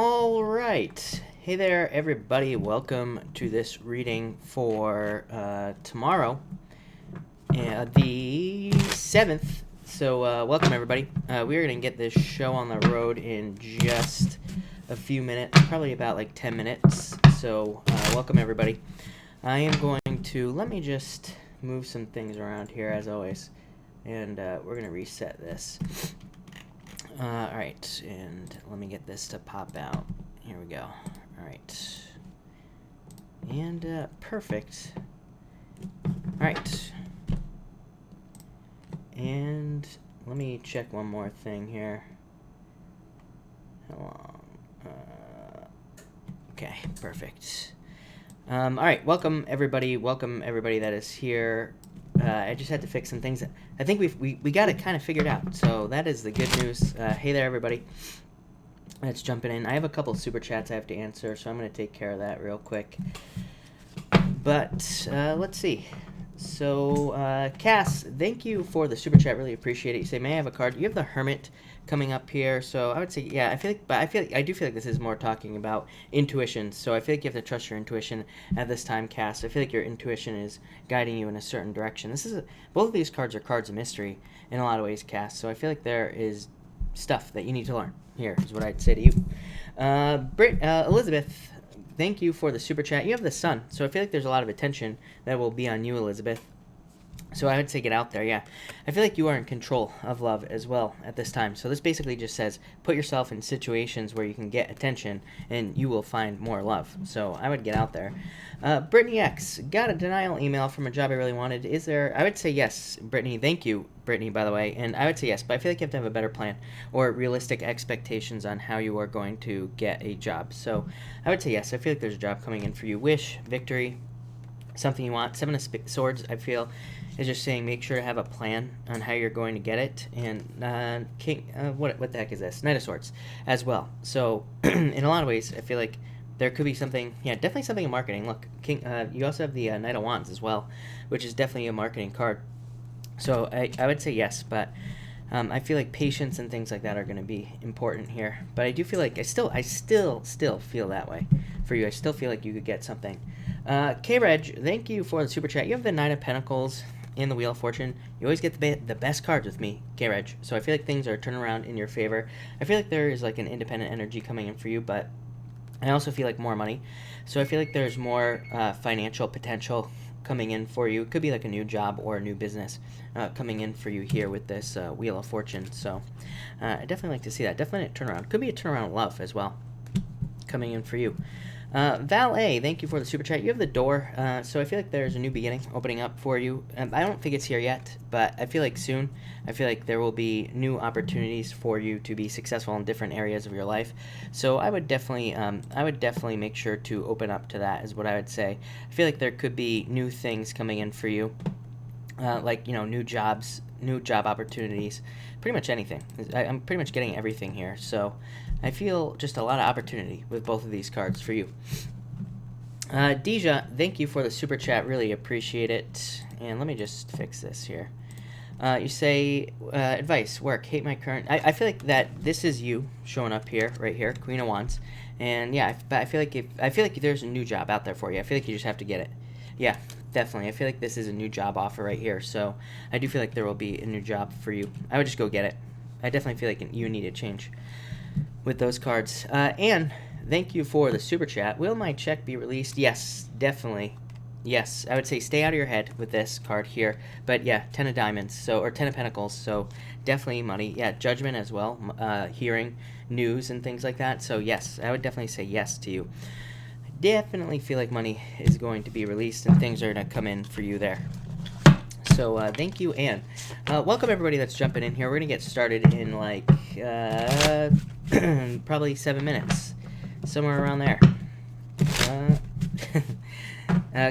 All right. Hey there, everybody. Welcome to this reading for tomorrow, the 7th. So welcome, everybody. We're going to get this show on the road in just a few minutes, probably about like 10 minutes. So welcome, everybody. I am going to, let me just move some things around here, as always. And we're going to reset this. Alright, and let me get this to pop out. Here we go. Alright. And, perfect. Alright. And let me check one more thing here. How long? Okay, perfect. Alright, welcome everybody. Welcome everybody that is here. I just had to fix some things. I think we got it kind of figured out. So that is the good news. Hey there, everybody. Let's jump in. I have a couple super chats I have to answer, so I'm going to take care of that real quick. But let's see. So Cass, thank you for the super chat. Really appreciate it. You say, may I have a card? You have the Hermit coming up here, so I would say, yeah. I do feel like this is more talking about intuition. So I feel like you have to trust your intuition at this time, Cass. I feel like your intuition is guiding you in a certain direction. Both of these cards are cards of mystery in a lot of ways, Cass. So I feel like there is stuff that you need to learn. Here is what I'd say to you. Elizabeth, thank you for the super chat. You have the Sun, so I feel like there's a lot of attention that will be on you, Elizabeth. So I would say get out there, yeah. I feel like you are in control of love as well at this time. So this basically just says put yourself in situations where you can get attention and you will find more love. So I would get out there. Brittany X, got a denial email from a job I really wanted. Is there, I would say yes, Brittany. Thank you, Brittany, by the way. And I would say yes, but I feel like you have to have a better plan or realistic expectations on how you are going to get a job. So I would say yes. I feel like there's a job coming in for you. Wish, victory, something you want. Seven of Swords, I feel, is just saying make sure to have a plan on how you're going to get it. And what the heck is this? Knight of Swords as well. So in a lot of ways, I feel like there could be something, yeah, definitely something in marketing. Look, you also have the Knight of Wands as well, which is definitely a marketing card. So I would say yes, but I feel like patience and things like that are going to be important here. But I do feel like I still feel that way for you. I still feel like you could get something. K-Reg, thank you for the super chat. You have the Nine of Pentacles in the Wheel of Fortune. You always get the best cards with me, K-Reg. So I feel like things are turning around in your favor. I feel like there is like an independent energy coming in for you, but I also feel like more money. So I feel like there's more financial potential coming in for you. It could be like a new job or a new business coming in for you here with this Wheel of Fortune. So I definitely like to see that. Definitely a turnaround. Could be a turnaround of love as well coming in for you. Valet, thank you for the super chat. You have the Door, so I feel like there's a new beginning opening up for you. I don't think it's here yet, but I feel like soon. I feel like there will be new opportunities for you to be successful in different areas of your life. So I would definitely make sure to open up to that, is what I would say. I feel like there could be new things coming in for you, like, you know, new jobs, new job opportunities, pretty much anything. I'm pretty much getting everything here, so I feel just a lot of opportunity with both of these cards for you. Deja, thank you for the super chat. Really appreciate it. And let me just fix this here. You say, advice, work, hate my current... I feel like that this is you showing up here, right here, Queen of Wands. And yeah, but I feel like there's a new job out there for you. I feel like you just have to get it. Yeah, definitely. I feel like this is a new job offer right here. So I do feel like there will be a new job for you. I would just go get it. I definitely feel like you need a change with those cards. And thank you for the super chat. Will my check be released? Yes, definitely. Yes, I would say stay out of your head with this card here. But yeah, 10 of Diamonds, so, or 10 of Pentacles, so definitely money. Yeah, Judgment as well, hearing news and things like that. So yes, I would definitely say yes to you. I definitely feel like money is going to be released and things are going to come in for you there. So thank you, and welcome everybody that's jumping in here. We're going to get started in like probably 7 minutes, somewhere around there.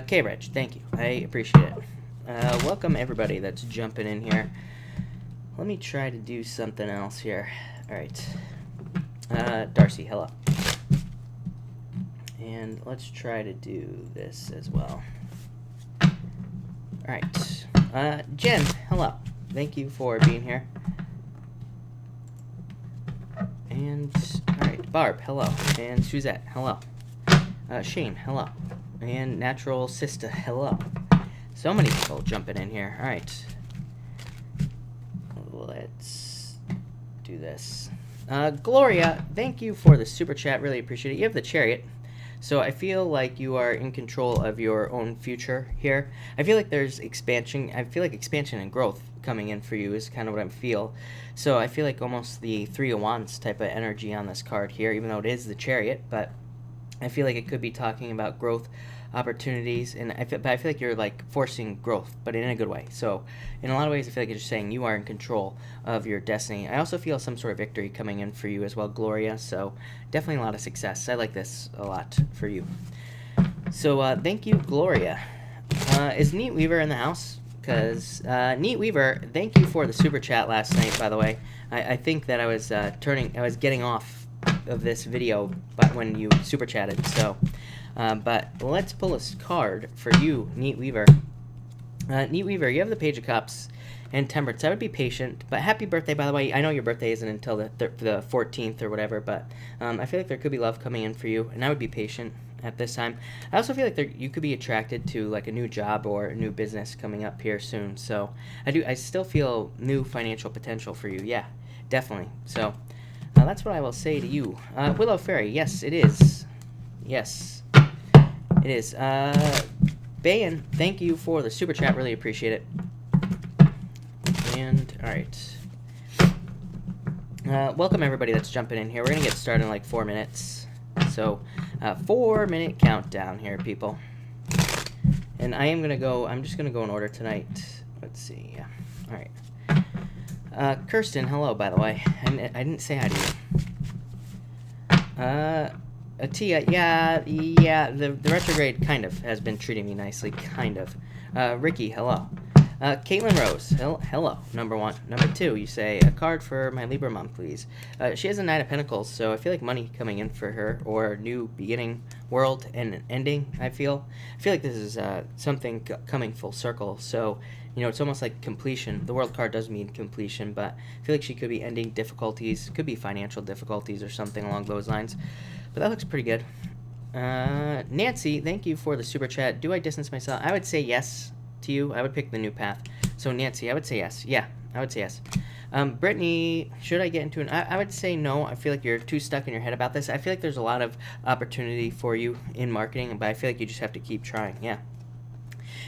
K-Reg, thank you. I appreciate it. Welcome everybody that's jumping in here. Let me try to do something else here. All right. Darcy, hello. And let's try to do this as well. All right. Jen, hello. Thank you for being here. And, alright, Barb, hello. And Suzette, hello. Shane, hello. And Natural Sista, hello. So many people jumping in here. Alright. Let's do this. Gloria, thank you for the super chat. Really appreciate it. You have the Chariot. So I feel like you are in control of your own future here. I feel like there's expansion. I feel like expansion and growth coming in for you is kind of what I feel. So I feel like almost the Three of Wands type of energy on this card here, even though it is the Chariot. But I feel like it could be talking about growth opportunities, and I feel like you're like forcing growth, but in a good way. So in a lot of ways I feel like it's just saying you are in control of your destiny. I also feel some sort of victory coming in for you as well, Gloria, so definitely a lot of success. I like this a lot for you. So thank you, Gloria. Is Neat Weaver in the house? Because Neat Weaver, thank you for the super chat last night, by the way. I think that I was getting off of this video but when you super chatted, so but let's pull a card for you, Neat Weaver. Neat Weaver, you have the Page of Cups and Temperance. I would be patient, but happy birthday, by the way. I know your birthday isn't until the 14th or whatever, but I feel like there could be love coming in for you, and I would be patient at this time. I also feel like you could be attracted to like a new job or a new business coming up here soon, so I still feel new financial potential for you. Yeah, definitely. So that's what I will say to you. Willow Fairy, yes, it is. Yes. It is. Bayan, thank you for the super chat. Really appreciate it. And, alright. Welcome everybody that's jumping in here. We're going to get started in like 4 minutes. So, 4-minute countdown here, people. And I'm just going to go in order tonight. Let's see. Yeah. Alright. Kirsten, hello, by the way. I didn't say hi to you. Tia, yeah, the retrograde kind of has been treating me nicely, kind of. Ricky, hello. Caitlin Rose, hello, number 1. Number 2, you say, a card for my Libra mom, please. She has a Knight of Pentacles, so I feel like money coming in for her, or a new beginning, world, and an ending, I feel. Like this is something coming full circle, so, you know, it's almost like completion. The World card does mean completion, but I feel like she could be ending difficulties, could be financial difficulties or something along those lines. But that looks pretty good. Nancy, thank you for the super chat. Do I distance myself? I would say yes to you. I would pick the new path. So Nancy, I would say yes. Yeah, I would say yes. Brittany, should I get into an... I would say no. I feel like you're too stuck in your head about this. I feel like there's a lot of opportunity for you in marketing, but I feel like you just have to keep trying. Yeah.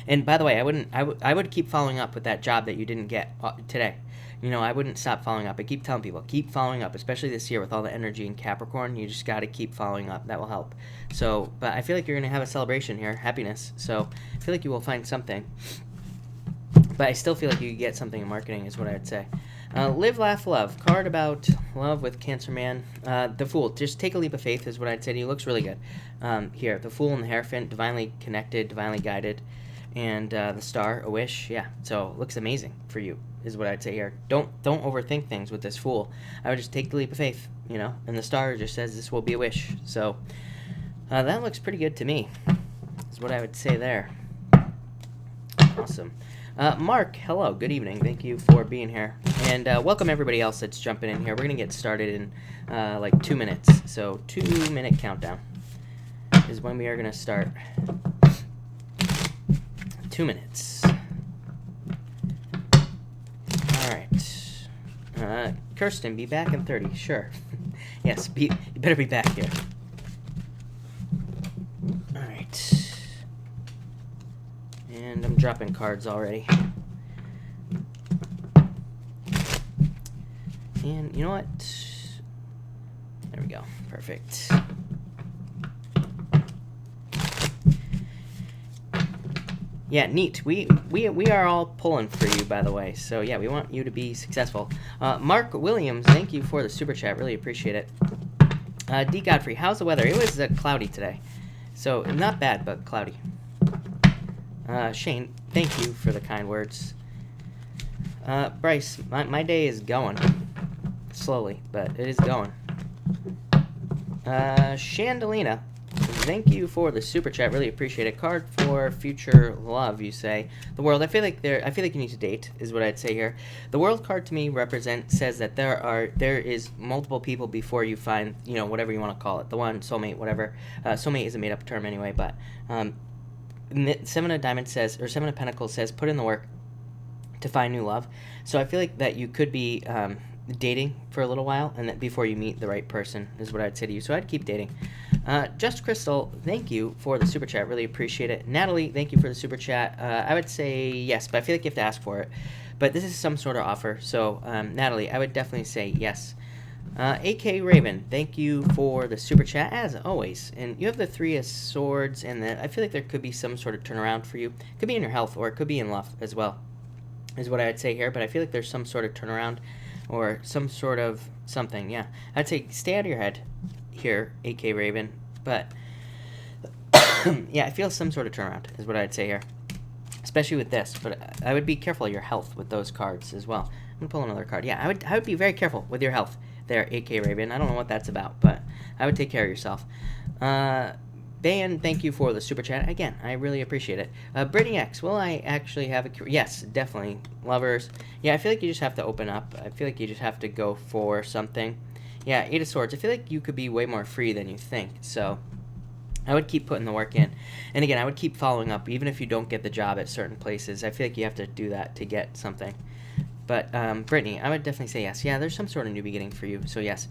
And by the way, I would keep following up with that job that you didn't get today. You know, I wouldn't stop following up. I keep telling people, keep following up, especially this year with all the energy in Capricorn. You just got to keep following up. That will help. So, but I feel like you're going to have a celebration here, happiness. So, I feel like you will find something. But I still feel like you get something in marketing is what I would say. Live, Laugh, Love. Card about love with Cancer Man. The Fool. Just take a leap of faith is what I'd say to you. Looks really good. Here, the Fool and the Hierophant, divinely connected, divinely guided. And the Star, a wish. Yeah, so looks amazing for you is what I'd say here. Don't overthink things with this Fool. I would just take the leap of faith, you know. And the Star just says this will be a wish. So that looks pretty good to me is what I would say there. Awesome. Mark, hello. Good evening. Thank you for being here. And welcome everybody else that's jumping in here. We're going to get started in like 2 minutes. So 2-minute countdown is when we are going to start. 2 minutes. Alright. Kirsten, be back in 30. Sure. Yes, you better be back here. Alright. And I'm dropping cards already. And you know what? There we go. Perfect. Yeah, neat. We are all pulling for you, by the way. So, yeah, we want you to be successful. Mark Williams, thank you for the super chat. Really appreciate it. D. Godfrey, how's the weather? It was cloudy today. So, not bad, but cloudy. Shane, thank you for the kind words. Bryce, my day is going. Slowly, but it is going. Chandelina, thank you for the super chat. Really appreciate it. Card for future love, you say. The World. I feel like you need to date, is what I'd say here. The World card to me says that there is multiple people before you find, whatever you want to call it, the one, soulmate, whatever. Soulmate is a made up term anyway, but Seven of Diamonds says, or Seven of Pentacles says, put in the work to find new love. So I feel like that you could be dating for a little while, and that before you meet the right person is what I'd say to you. So I'd keep dating. Just Crystal, thank you for the super chat. Really appreciate it. Natalie, thank you for the super chat. I would say yes, but I feel like you have to ask for it. But this is some sort of offer. So Natalie, I would definitely say yes. AK Raven, thank you for the super chat as always. And you have the Three of Swords, and I feel like there could be some sort of turnaround for you. It could be in your health, or it could be in love as well, is what I'd say here. But I feel like there's some sort of turnaround, or some sort of something. Yeah, I'd say stay out of your head here, AK Raven. But yeah, I feel some sort of turnaround is what I'd say here, especially with this. But I would be careful of your health with those cards as well. I'm gonna pull another card. Yeah, I would be very careful with your health there, AK Raven. I don't know what that's about, but I would take care of yourself. Dan, thank you for the super chat. Again, I really appreciate it. Brittany X, will I actually have a... Yes, definitely. Lovers. Yeah, I feel like you just have to open up. I feel like you just have to go for something. Yeah, Eight of Swords. I feel like you could be way more free than you think. So I would keep putting the work in. And again, I would keep following up. Even if you don't get the job at certain places, I feel like you have to do that to get something. But, Brittany, I would definitely say yes. Yeah, there's some sort of new beginning for you, so yes.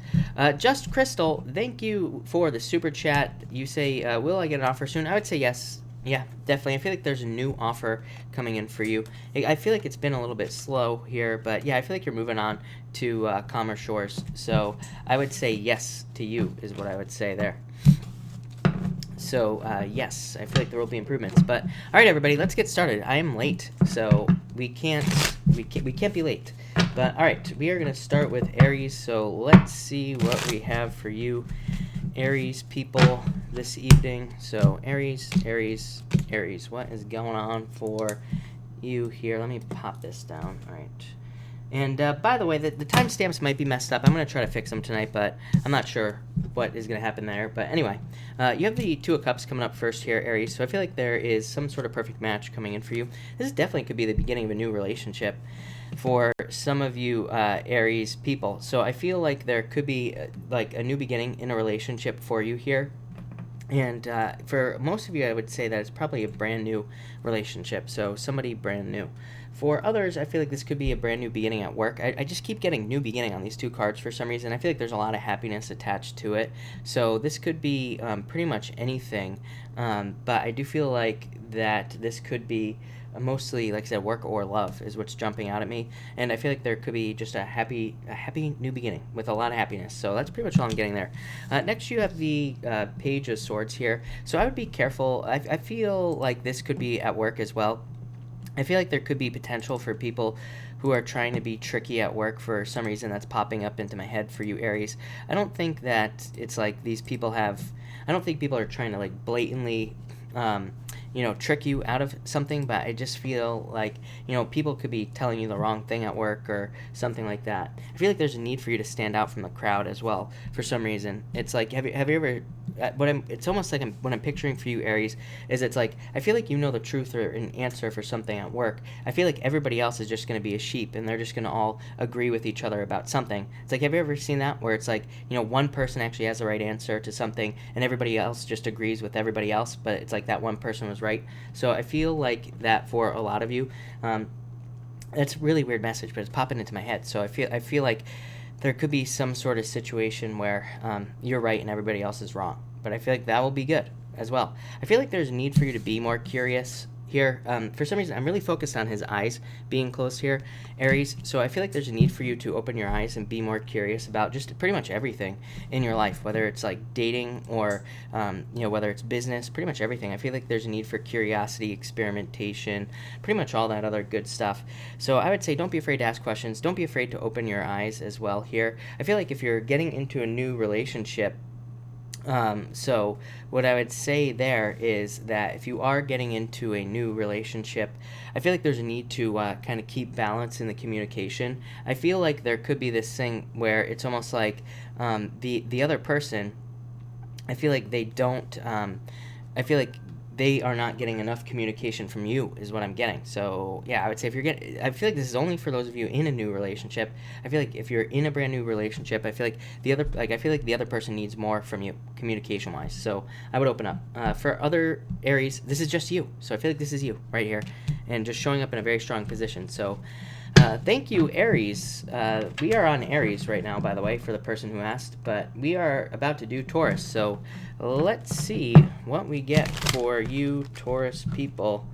Just Crystal, thank you for the super chat. You say, will I get an offer soon? I would say yes. Yeah, definitely. I feel like there's a new offer coming in for you. I feel like it's been a little bit slow here, but yeah, I feel like you're moving on to calmer shores. So I would say yes to you is what I would say there. So, yes, I feel like there will be improvements. But, all right, everybody, let's get started. I am late, so we can't be late. But, all right, we are going to start with Aries. So let's see what we have for you, Aries people, this evening. So, Aries, what is going on for you here? Let me pop this down. All right. And by the way, the timestamps might be messed up. I'm going to try to fix them tonight, but I'm not sure what is going to happen there. But anyway, you have the Two of Cups coming up first here, Aries. So I feel like there is some sort of perfect match coming in for you. This definitely could be the beginning of a new relationship for some of you Aries people. So I feel like there could be like a new beginning in a relationship for you here. And for most of you, I would say that it's probably a brand new relationship. So somebody brand new. For others, I feel like this could be a brand new beginning at work. I just keep getting new beginning on these two cards for some reason. I feel like there's a lot of happiness attached to it. So this could be pretty much anything. But I do feel like that this could be mostly, like I said, work or love is what's jumping out at me. And I feel like there could be just a happy new beginning with a lot of happiness. So that's pretty much all I'm getting there. Next, you have the Page of Swords here. So I would be careful. I feel like this could be at work as well. I feel like there could be potential for people who are trying to be tricky at work for some reason. That's popping up into my head for you, Aries. I don't think that it's like these people have... I don't think people are trying to like blatantly... trick you out of something, but I just feel like, people could be telling you the wrong thing at work or something like that. I feel like there's a need for you to stand out from the crowd as well for some reason. It's like, have you ever, it's almost like what I'm picturing for you, Aries, is it's like, I feel like you know the truth or an answer for something at work. I feel like everybody else is just going to be a sheep and they're just going to all agree with each other about something. It's like, have you ever seen that where it's like, one person actually has the right answer to something and everybody else just agrees with everybody else, but it's like that one person was right. So I feel like that for a lot of you, that's a really weird message, but it's popping into my head. So I feel like there could be some sort of situation where you're right and everybody else is wrong. But I feel like that will be good as well. I feel like there's a need for you to be more curious here. For some reason, I'm really focused on his eyes being closed here, Aries. So I feel like there's a need for you to open your eyes and be more curious about just pretty much everything in your life, whether it's like dating or, whether it's business, pretty much everything. I feel like there's a need for curiosity, experimentation, pretty much all that other good stuff. So I would say don't be afraid to ask questions. Don't be afraid to open your eyes as well here. I feel like if you're getting into a new relationship, so what I would say there is that if you are getting into a new relationship, I feel like there's a need to kind of keep balance in the communication. I feel like there could be this thing where it's almost like the other person I feel like they don't, I feel like they are not getting enough communication from you is what I'm getting. So yeah, I would say if you're getting, I feel like this is only for those of you in a new relationship. I feel like if you're in a brand new relationship, I feel like I feel like the other person needs more from you communication wise. So I would open up. For other Aries, this is just you. So I feel like this is you right here, and just showing up in a very strong position. So thank you, Aries. We are on Aries right now, by the way, for the person who asked, but we are about to do Taurus. So let's see what we get for you, Taurus people.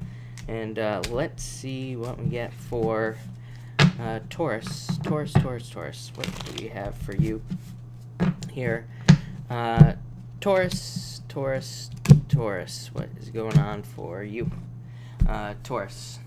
And let's see what we get for Taurus. Taurus. What do we have for you here? Taurus. What is going on for you? Taurus.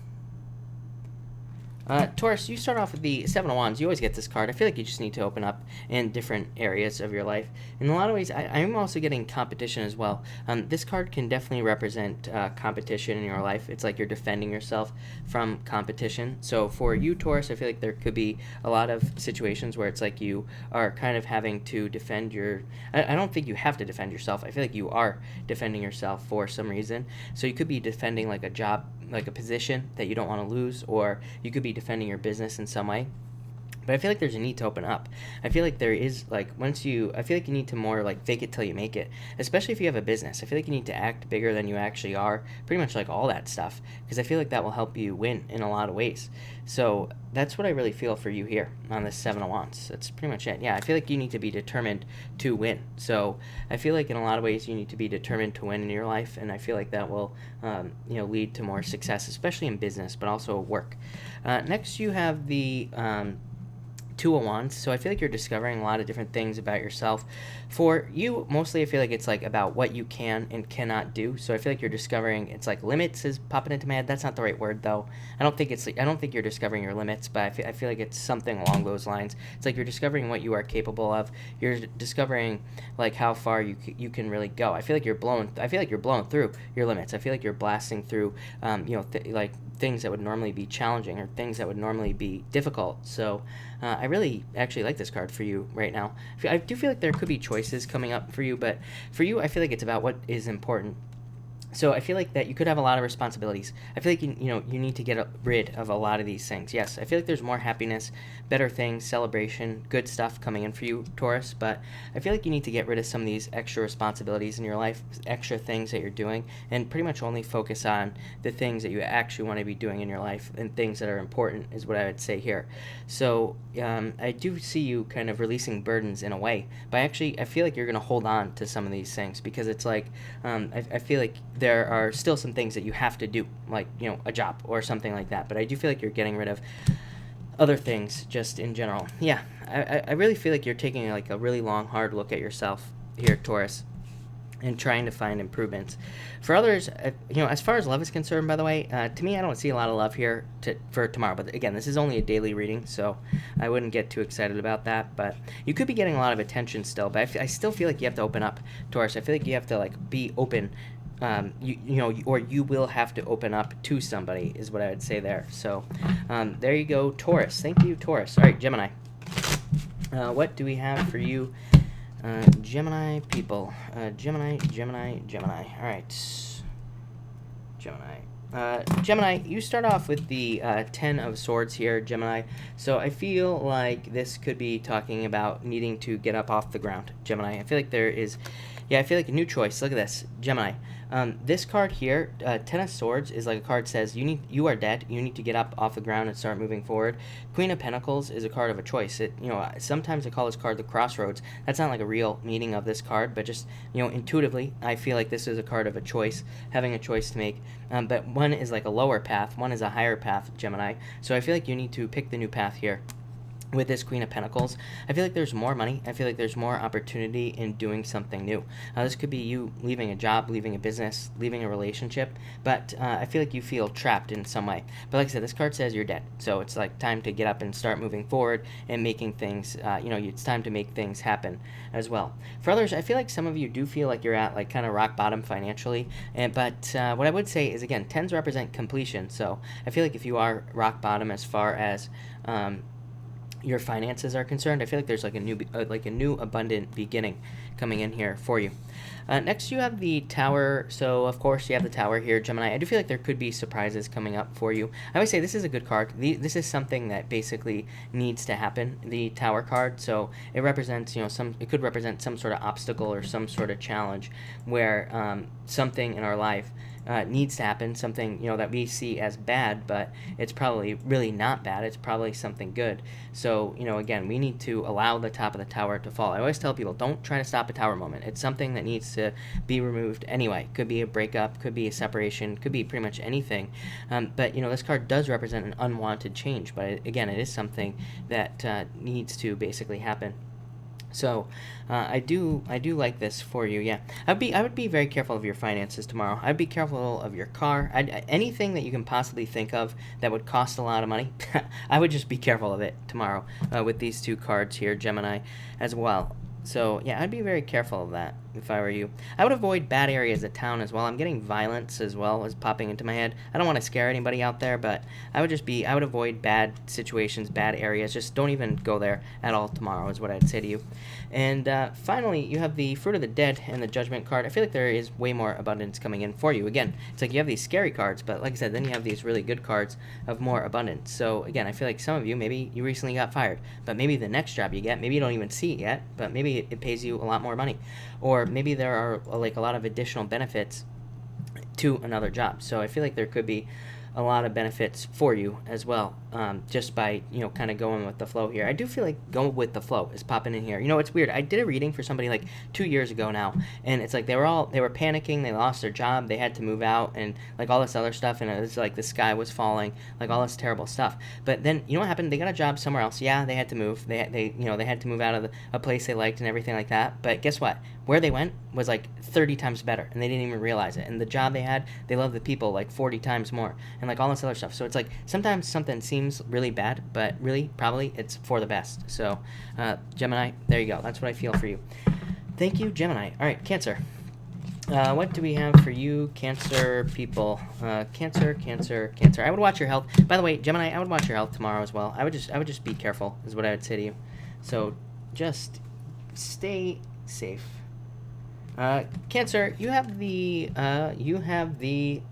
Taurus, you start off with the Seven of Wands. You always get this card. I feel like you just need to open up in different areas of your life. In a lot of ways, I'm also getting competition as well. This card can definitely represent competition in your life. It's like you're defending yourself from competition. So for you, Taurus, I feel like there could be a lot of situations where it's like you are kind of having to defend your... I don't think you have to defend yourself. I feel like you are defending yourself for some reason. So you could be defending like a job, like a position that you don't want to lose, or you could be defending your business in some way. But I feel like there's a need to open up. I feel like there is, like, I feel like you need to more, like, fake it till you make it. Especially if you have a business. I feel like you need to act bigger than you actually are. Pretty much, like, all that stuff. Because I feel like that will help you win in a lot of ways. So that's what I really feel for you here on this Seven of Wands. That's pretty much it. Yeah, I feel like you need to be determined to win. So I feel like in a lot of ways you need to be determined to win in your life. And I feel like that will, lead to more success, especially in business, but also work. Next, you have the... Two of Wands. So I feel like you're discovering a lot of different things about yourself. For you, mostly I feel like it's like about what you can and cannot do. So I feel like you're discovering, it's like limits is popping into my head. That's not the right word though. I don't think you're discovering your limits, but I feel like it's something along those lines. It's like you're discovering what you are capable of. You're discovering like how far you can really go. I feel like you're blowing through your limits. I feel like you're blasting through like things that would normally be challenging or things that would normally be difficult. So I really actually like this card for you right now. I do feel like there could be choices coming up for you, but for you, I feel like it's about what is important. So I feel like that you could have a lot of responsibilities. I feel like you need to get rid of a lot of these things. Yes, I feel like there's more happiness, better things, celebration, good stuff coming in for you, Taurus, but I feel like you need to get rid of some of these extra responsibilities in your life, extra things that you're doing, and pretty much only focus on the things that you actually want to be doing in your life and things that are important is what I would say here. So I do see you kind of releasing burdens in a way, but I feel like you're going to hold on to some of these things because it's like I feel like there are still some things that you have to do, like, a job or something like that. But I do feel like you're getting rid of other things just in general. Yeah, I really feel like you're taking like a really long, hard look at yourself here, Taurus, and trying to find improvements. For others, as far as love is concerned, by the way, to me, I don't see a lot of love here for tomorrow. But again, this is only a daily reading, so I wouldn't get too excited about that. But you could be getting a lot of attention still. But I still feel like you have to open up, Taurus. I feel like you have to like be open. Or you will have to open up to somebody is what I would say there. So there you go, Taurus. Thank you, Taurus. All right, Gemini. What do we have for you, Gemini people? Gemini. All right, Gemini, you start off with the Ten of Swords here, Gemini. So I feel like this could be talking about needing to get up off the ground, Gemini. I feel like there is... Yeah, I feel like a new choice. Look at this, Gemini. This card here, Ten of Swords, is like a card says you are dead. You need to get up off the ground and start moving forward. Queen of Pentacles is a card of a choice. Sometimes I call this card the Crossroads. That's not like a real meaning of this card, but just intuitively, I feel like this is a card of a choice, having a choice to make. But one is like a lower path, one is a higher path, Gemini. So I feel like you need to pick the new path here. With this Queen of Pentacles, I feel like there's more money. I feel like there's more opportunity in doing something new. This could be you leaving a job, leaving a business, leaving a relationship, but I feel like you feel trapped in some way. But like I said, this card says you're dead. So it's like time to get up and start moving forward and making things, it's time to make things happen as well. For others, I feel like some of you do feel like you're at like kind of rock bottom financially. But what I would say is, again, tens represent completion. So I feel like if you are rock bottom as far as... your finances are concerned. I feel like there's like a new abundant beginning coming in here for you. Next, you have the Tower. So, of course, you have the Tower here, Gemini. I do feel like there could be surprises coming up for you. I would say this is a good card. This is something that basically needs to happen, the Tower card. So, it represents, it could represent some sort of obstacle or some sort of challenge where something in our life needs to happen, something that we see as bad, but it's probably really not bad. It's probably something good. So again, we need to allow the top of the tower to fall. I always tell people, don't try to stop a tower moment. It's something that needs to be removed anyway. Could be a breakup, could be a separation, could be pretty much anything. But this card does represent an unwanted change. But again, it is something that needs to basically happen. So, I do like this for you. Yeah, I would be very careful of your finances tomorrow. I'd be careful of your car. Anything that you can possibly think of that would cost a lot of money. I would just be careful of it tomorrow with these two cards here, Gemini, as well. So yeah, I'd be very careful of that if I were you. I would avoid bad areas of town as well. I'm getting violence as well as popping into my head. I don't want to scare anybody out there, but I would avoid bad situations, bad areas. Just don't even go there at all tomorrow is what I'd say to you. And finally, you have the Fruit of the Dead and the Judgment card. I feel like there is way more abundance coming in for you. Again, it's like you have these scary cards, but like I said, then you have these really good cards of more abundance. So again, I feel like some of you, maybe you recently got fired, but maybe the next job you get, maybe you don't even see it yet, but maybe it pays you a lot more money. Or maybe there are like a lot of additional benefits to another job. So I feel like there could be a lot of benefits for you as well, just by kind of going with the flow here. I do feel like going with the flow is popping in here. It's weird. I did a reading for somebody like 2 years ago now, and it's like they were panicking, they lost their job, they had to move out, and like all this other stuff, and it was like the sky was falling, like all this terrible stuff. But then what happened? They got a job somewhere else. Yeah, they had to move. They had to move out of a place they liked and everything like that. But guess what? Where they went was like 30 times better, and they didn't even realize it. And the job they had, they loved the people like 40 times more, and like all this other stuff. So it's like sometimes something seems really bad, but really probably it's for the best. So Gemini, there you go. That's what I feel for you. Thank you, Gemini. All right, Cancer. What do we have for you, Cancer people? Cancer. I would watch your health. By the way, Gemini, I would watch your health tomorrow as well. I would just be careful, is what I would say to you. So just stay safe. Cancer, you have the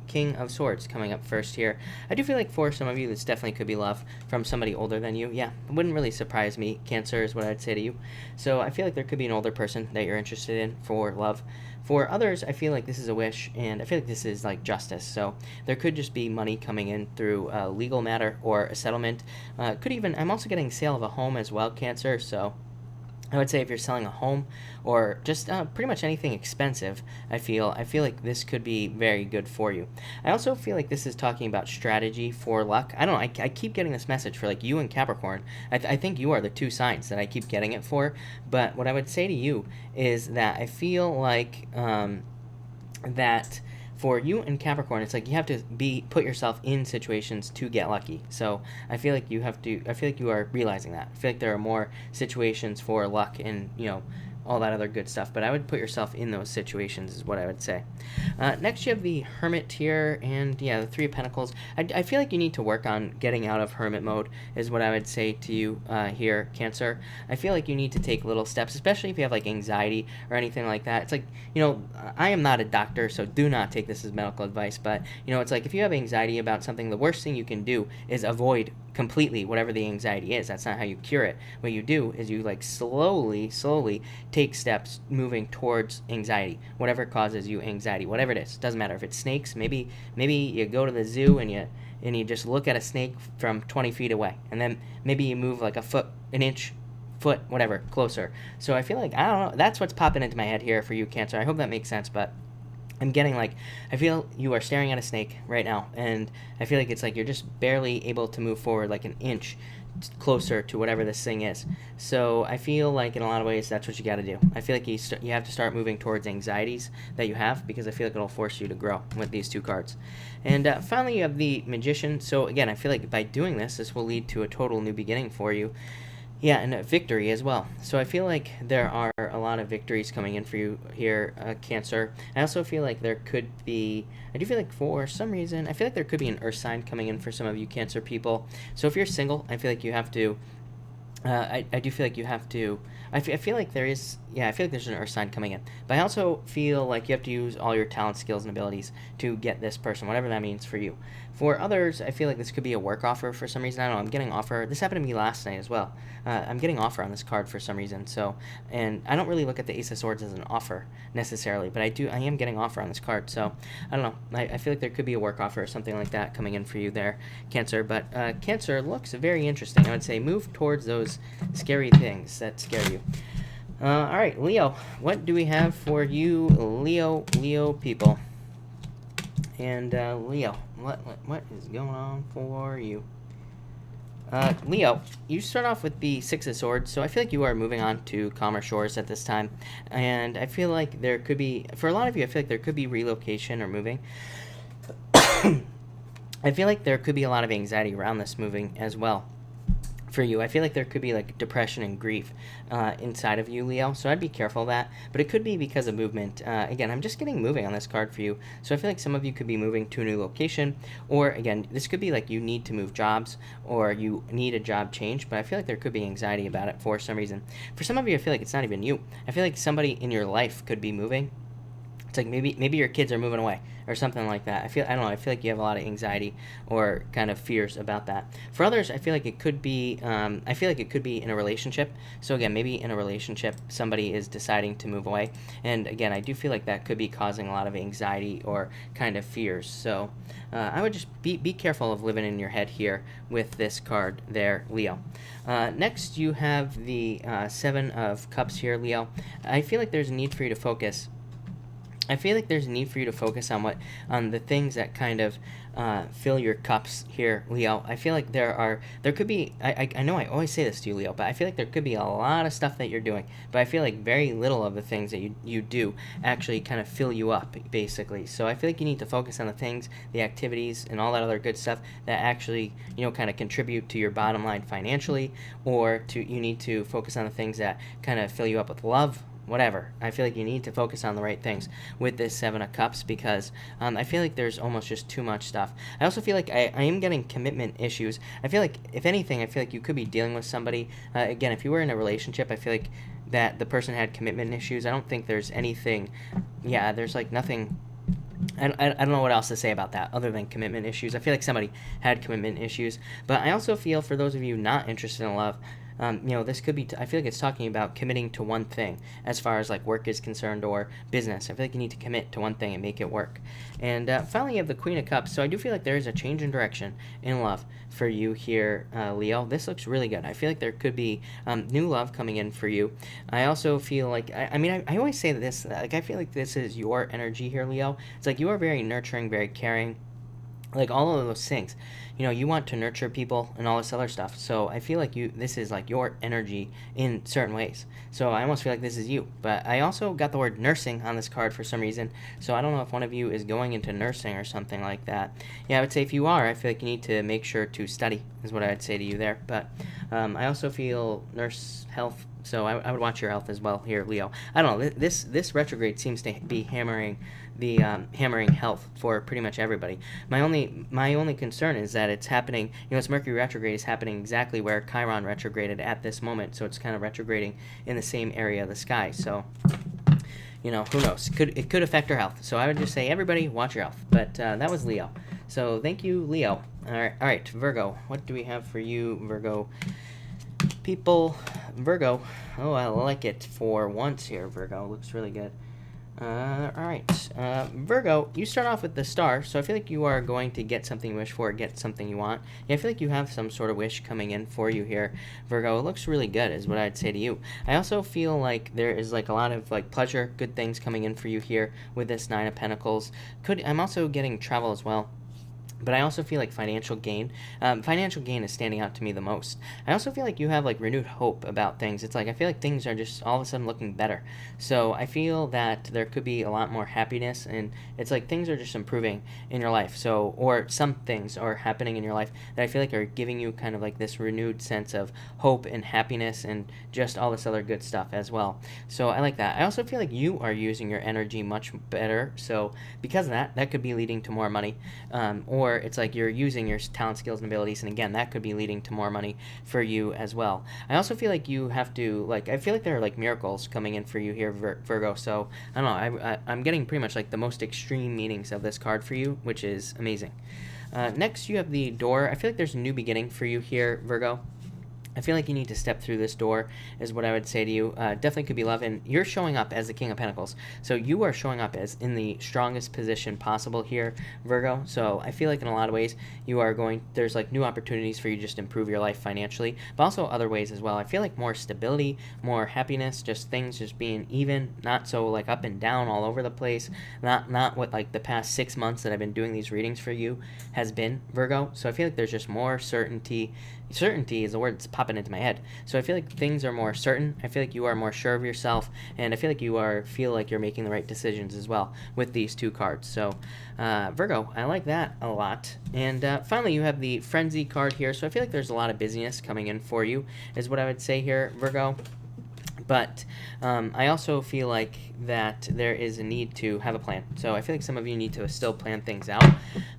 King of Swords coming up first here. I do feel like for some of you, this definitely could be love from somebody older than you. Yeah, it wouldn't really surprise me, Cancer, is what I'd say to you. So I feel like there could be an older person that you're interested in for love. For others, I feel like this is a wish, and I feel like this is like justice. So there could just be money coming in through a legal matter or a settlement. I'm also getting sale of a home as well, Cancer, so I would say if you're selling a home or just pretty much anything expensive, I feel like this could be very good for you. I also feel like this is talking about strategy for luck. I don't know. I keep getting this message for like you and Capricorn. I think you are the two signs that I keep getting it for. But what I would say to you is that I feel like that for you and Capricorn, it's like you have to put yourself in situations to get lucky. So I feel like you are realizing that. I feel like there are more situations for luck and all that other good stuff, but I would put yourself in those situations is what I would say. Next, you have the Hermit here, and yeah, the Three of Pentacles. I feel like you need to work on getting out of Hermit mode is what I would say to you here, Cancer. I feel like you need to take little steps, especially if you have like anxiety or anything like that. It's like, I am not a doctor, so do not take this as medical advice, but it's like if you have anxiety about something, the worst thing you can do is avoid completely whatever the anxiety is. That's not how you cure it. What you do is you like slowly take steps moving towards anxiety, whatever causes you anxiety, whatever it is. Doesn't matter if it's snakes. Maybe you go to the zoo and you just look at a snake from 20 feet away, and then maybe you move like a foot, an inch, foot, whatever, closer. So I feel like, I don't know, that's what's popping into my head here for you, Cancer. I hope that makes sense, but I'm getting like, I feel you are staring at a snake right now, and I feel like it's like you're just barely able to move forward like an inch closer to whatever this thing is. So I feel like in a lot of ways that's what you got to do. I feel like you have to start moving towards anxieties that you have, because I feel like it'll force you to grow with these two cards. And finally, you have the Magician. So again, I feel like by doing this will lead to a total new beginning for you. Yeah, and a victory as well. So I feel like there are a lot of victories coming in for you here, Cancer. I also feel like there could be, I do feel like for some reason, I feel like there could be an earth sign coming in for some of you Cancer people. So if you're single, I feel like you have to I do feel like you have to. I feel like there is. Yeah, I feel like there's an Earth sign coming in, but I also feel like you have to use all your talent, skills, and abilities to get this person, whatever that means for you. For others, I feel like this could be a work offer for some reason. I don't know. I'm getting offer. This happened to me last night as well. I'm getting offer on this card for some reason. So, and I don't really look at the Ace of Swords as an offer necessarily, but I do. I am getting offer on this card. So, I don't know. I feel like there could be a work offer or something like that coming in for you there, Cancer. But Cancer looks very interesting. I would say move towards those scary things that scare you. All right, Leo. What do we have for you, Leo people? And Leo, what is going on for you? Leo, you start off with the Six of Swords, so I feel like you are moving on to calmer shores at this time, and I feel like there could be, for a lot of you, I feel like there could be relocation or moving. I feel like there could be a lot of anxiety around this moving as well. For you, I feel like there could be like depression and grief inside of you, Leo, so I'd be careful of that, but it could be because of movement. Again, I'm just getting moving on this card for you, so I feel like some of you could be moving to a new location, or again, this could be like you need to move jobs, or you need a job change, but I feel like there could be anxiety about it for some reason. For some of you, I feel like it's not even you. I feel like somebody in your life could be moving. It's like maybe your kids are moving away or something like that. I don't know. I feel like you have a lot of anxiety or kind of fears about that. For others, I feel like it could be. I feel like it could be in a relationship. So again, maybe in a relationship, somebody is deciding to move away, and again, I do feel like that could be causing a lot of anxiety or kind of fears. So I would just be careful of living in your head here with this card there, Leo. Next, you have the Seven of Cups here, Leo. I feel like there's a need for you to focus. I feel like there's a need for you to focus on the things that kind of fill your cups here, Leo. I feel like there could be, I know I always say this to you, Leo, but I feel like there could be a lot of stuff that you're doing, but I feel like very little of the things that you do actually kind of fill you up, basically. So I feel like you need to focus on the things, the activities, and all that other good stuff that actually, kind of contribute to your bottom line financially, or you need to focus on the things that kind of fill you up with love, whatever. I feel like you need to focus on the right things with this Seven of Cups, because I feel like there's almost just too much stuff. I also feel like I am getting commitment issues. I feel like, if anything, I feel like you could be dealing with somebody. Again, if you were in a relationship, I feel like that the person had commitment issues. I don't think there's anything, there's like nothing. I don't know what else to say about that other than commitment issues. I feel like somebody had commitment issues. But I also feel, for those of you not interested in love, this could be, I feel like it's talking about committing to one thing as far as like work is concerned or business. I feel like you need to commit to one thing and make it work. And finally, you have the Queen of Cups. So I do feel like there is a change in direction in love for you here, Leo. This looks really good. I feel like there could be new love coming in for you. I also feel like, I always say this, like I feel like this is your energy here, Leo. It's like you are very nurturing, very caring, like all of those things. You want to nurture people and all this other stuff. So I feel like this is like your energy in certain ways. So I almost feel like this is you. But I also got the word nursing on this card for some reason. So I don't know if one of you is going into nursing or something like that. Yeah, I would say if you are, I feel like you need to make sure to study is what I would say to you there. But I also feel nurse health. So I would watch your health as well here, Leo. I don't know. This retrograde seems to be hammering health for pretty much everybody. My only concern is that it's happening. This Mercury retrograde is happening exactly where Chiron retrograded at this moment. So it's kind of retrograding in the same area of the sky. So who knows? It could affect our health. So I would just say, everybody, watch your health. But that was Leo. So thank you, Leo. All right, Virgo. What do we have for you, Virgo? People, Virgo. Oh, I like it for once here, Virgo. Looks really good. Alright, Virgo, you start off with the Star, so I feel like you are going to get something you wish for, get something you want. Yeah, I feel like you have some sort of wish coming in for you here, Virgo. It looks really good, is what I'd say to you. I also feel like there is like a lot of like pleasure, good things coming in for you here with this Nine of Pentacles. I'm also getting travel as well. But I also feel like financial gain is standing out to me the most. I also feel like you have like renewed hope about things. It's like I feel like things are just all of a sudden looking better. So I feel that there could be a lot more happiness, and it's like things are just improving in your life. So, or some things are happening in your life that I feel like are giving you kind of like this renewed sense of hope and happiness and just all this other good stuff as well. So I like that. I also feel like you are using your energy much better. So because of that could be leading to more money, or or it's like you're using your talent, skills, and abilities, and again, that could be leading to more money for you as well. I also feel like you have to, like, I feel like there are like miracles coming in for you here, Virgo. So I don't know, I'm getting pretty much like the most extreme meanings of this card for you, which is amazing. Next, you have the door. I feel like there's a new beginning for you here, Virgo. I feel like you need to step through this door is what I would say to you. Definitely could be love, and you're showing up as the King of Pentacles. So you are showing up as in the strongest position possible here, Virgo. So I feel like in a lot of ways you are there's like new opportunities for you to just improve your life financially, but also other ways as well. I feel like more stability, more happiness, just things just being even, not so like up and down all over the place. Not what like the past 6 months that I've been doing these readings for you has been, Virgo. So I feel like there's just more certainty. Certainty is the word that's popping into my head. So I feel like things are more certain. I feel like you are more sure of yourself, and I feel like feel like you're making the right decisions as well with these two cards. So Virgo, I like that a lot. And finally, you have the Frenzy card here. So I feel like there's a lot of busyness coming in for you, is what I would say here, Virgo. But I also feel like that there is a need to have a plan. So I feel like some of you need to still plan things out.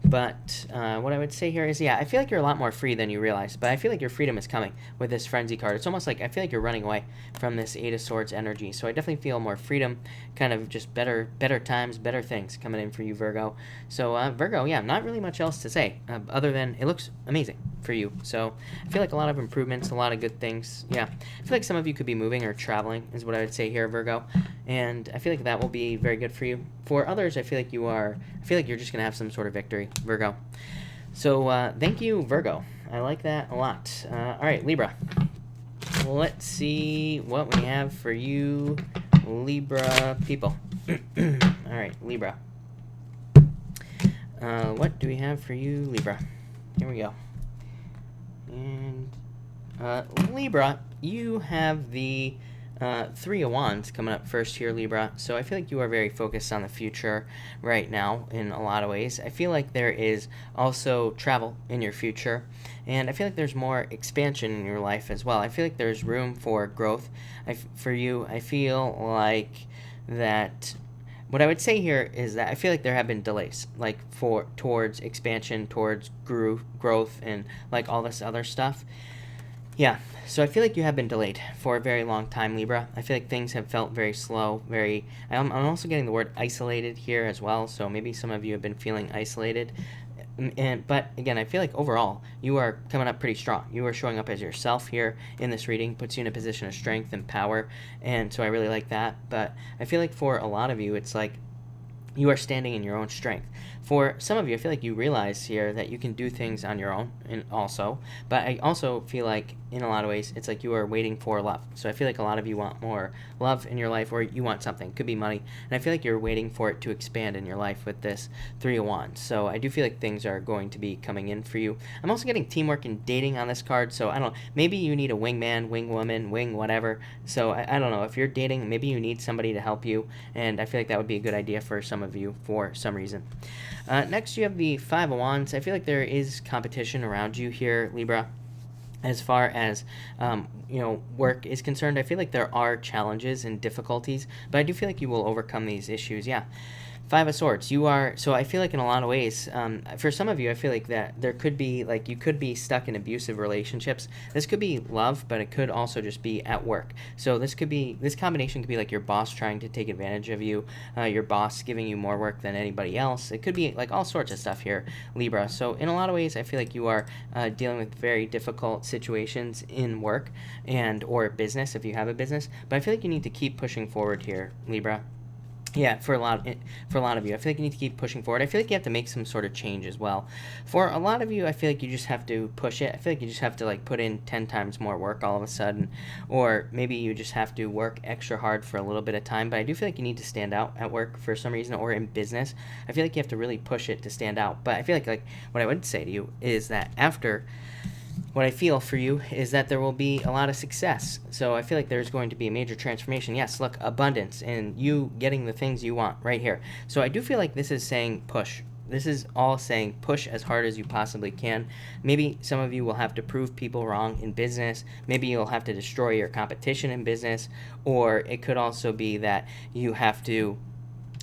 But what I would say here is, yeah, I feel like you're a lot more free than you realize. But I feel like your freedom is coming with this Frenzy card. It's almost like I feel like you're running away from this Eight of Swords energy. So I definitely feel more freedom, kind of just better times, better things coming in for you, Virgo. So Virgo, yeah, not really much else to say other than it looks amazing for you. So I feel like a lot of improvements, a lot of good things. Yeah, I feel like some of you could be moving or traveling is what I would say here, Virgo. And I feel like that will be very good for you. For others, I feel like you're just going to have some sort of victory, Virgo. So thank you, Virgo. I like that a lot. All right, Libra. Let's see what we have for you, Libra people. All right, Libra. What do we have for you, Libra? Here we go. And Libra, you have the Three of Wands coming up first here, Libra. So I feel like you are very focused on the future right now in a lot of ways. I feel like there is also travel in your future, and I feel like there's more expansion in your life as well. I feel like there's room for growth for you. I feel like that what I would say here is that I feel like there have been delays, like towards expansion, towards growth, and like all this other stuff. Yeah, so I feel like you have been delayed for a very long time, Libra. I feel like things have felt very slow, I'm also getting the word isolated here as well, so maybe some of you have been feeling isolated. But again, I feel like overall, you are coming up pretty strong. You are showing up as yourself here in this reading, puts you in a position of strength and power, and so I really like that. But I feel like for a lot of you, it's like you are standing in your own strength. For some of you, I feel like you realize here that you can do things on your own, and also, but I also feel like in a lot of ways, it's like you are waiting for love. So I feel like a lot of you want more love in your life, or you want something, could be money, and I feel like you're waiting for it to expand in your life with this Three of Wands. So I do feel like things are going to be coming in for you. I'm also getting teamwork and dating on this card, so I don't know, maybe you need a wingman, wing woman, wing whatever. So I don't know, if you're dating, maybe you need somebody to help you, and I feel like that would be a good idea for some of you for some reason. Next, you have the Five of Wands. I feel like there is competition around you here, Libra. As far as work is concerned, I feel like there are challenges and difficulties, but I do feel like you will overcome these issues. Yeah. Five of Swords. So I feel like in a lot of ways, for some of you, I feel like that there could be, like, you could be stuck in abusive relationships. This could be love, but it could also just be at work. So this combination could be like your boss trying to take advantage of you, your boss giving you more work than anybody else. It could be like all sorts of stuff here, Libra. So in a lot of ways, I feel like you are dealing with very difficult situations in work or business if you have a business. But I feel like you need to keep pushing forward here, Libra. Yeah, for a lot of you, I feel like you need to keep pushing forward. I feel like you have to make some sort of change as well. For a lot of you, I feel like you just have to push it. I feel like you just have to like put in 10 times more work all of a sudden, or maybe you just have to work extra hard for a little bit of time. But I do feel like you need to stand out at work for some reason, or in business. I feel like you have to really push it to stand out. But I feel like what I would say to you is that after. What I feel for you is that there will be a lot of success. So I feel like there's going to be a major transformation. Yes, look, abundance and you getting the things you want right here. So I do feel like this is saying push. This is all saying push as hard as you possibly can. Maybe some of you will have to prove people wrong in business. Maybe you'll have to destroy your competition in business. Or it could also be that you have to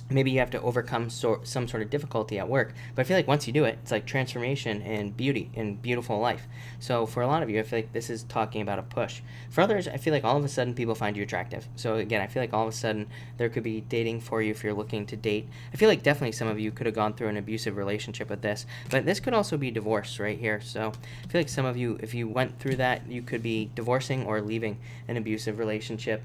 maybe you have to overcome some sort of difficulty at work, but I feel like once you do it, it's like transformation and beauty and beautiful life. So for a lot of you, I feel like this is talking about a push. For others, I feel like all of a sudden people find you attractive. So again, I feel like all of a sudden there could be dating for you if you're looking to date. I feel like definitely some of you could have gone through an abusive relationship with this, but this could also be divorce right here. So I feel like some of you, if you went through that, you could be divorcing or leaving an abusive relationship.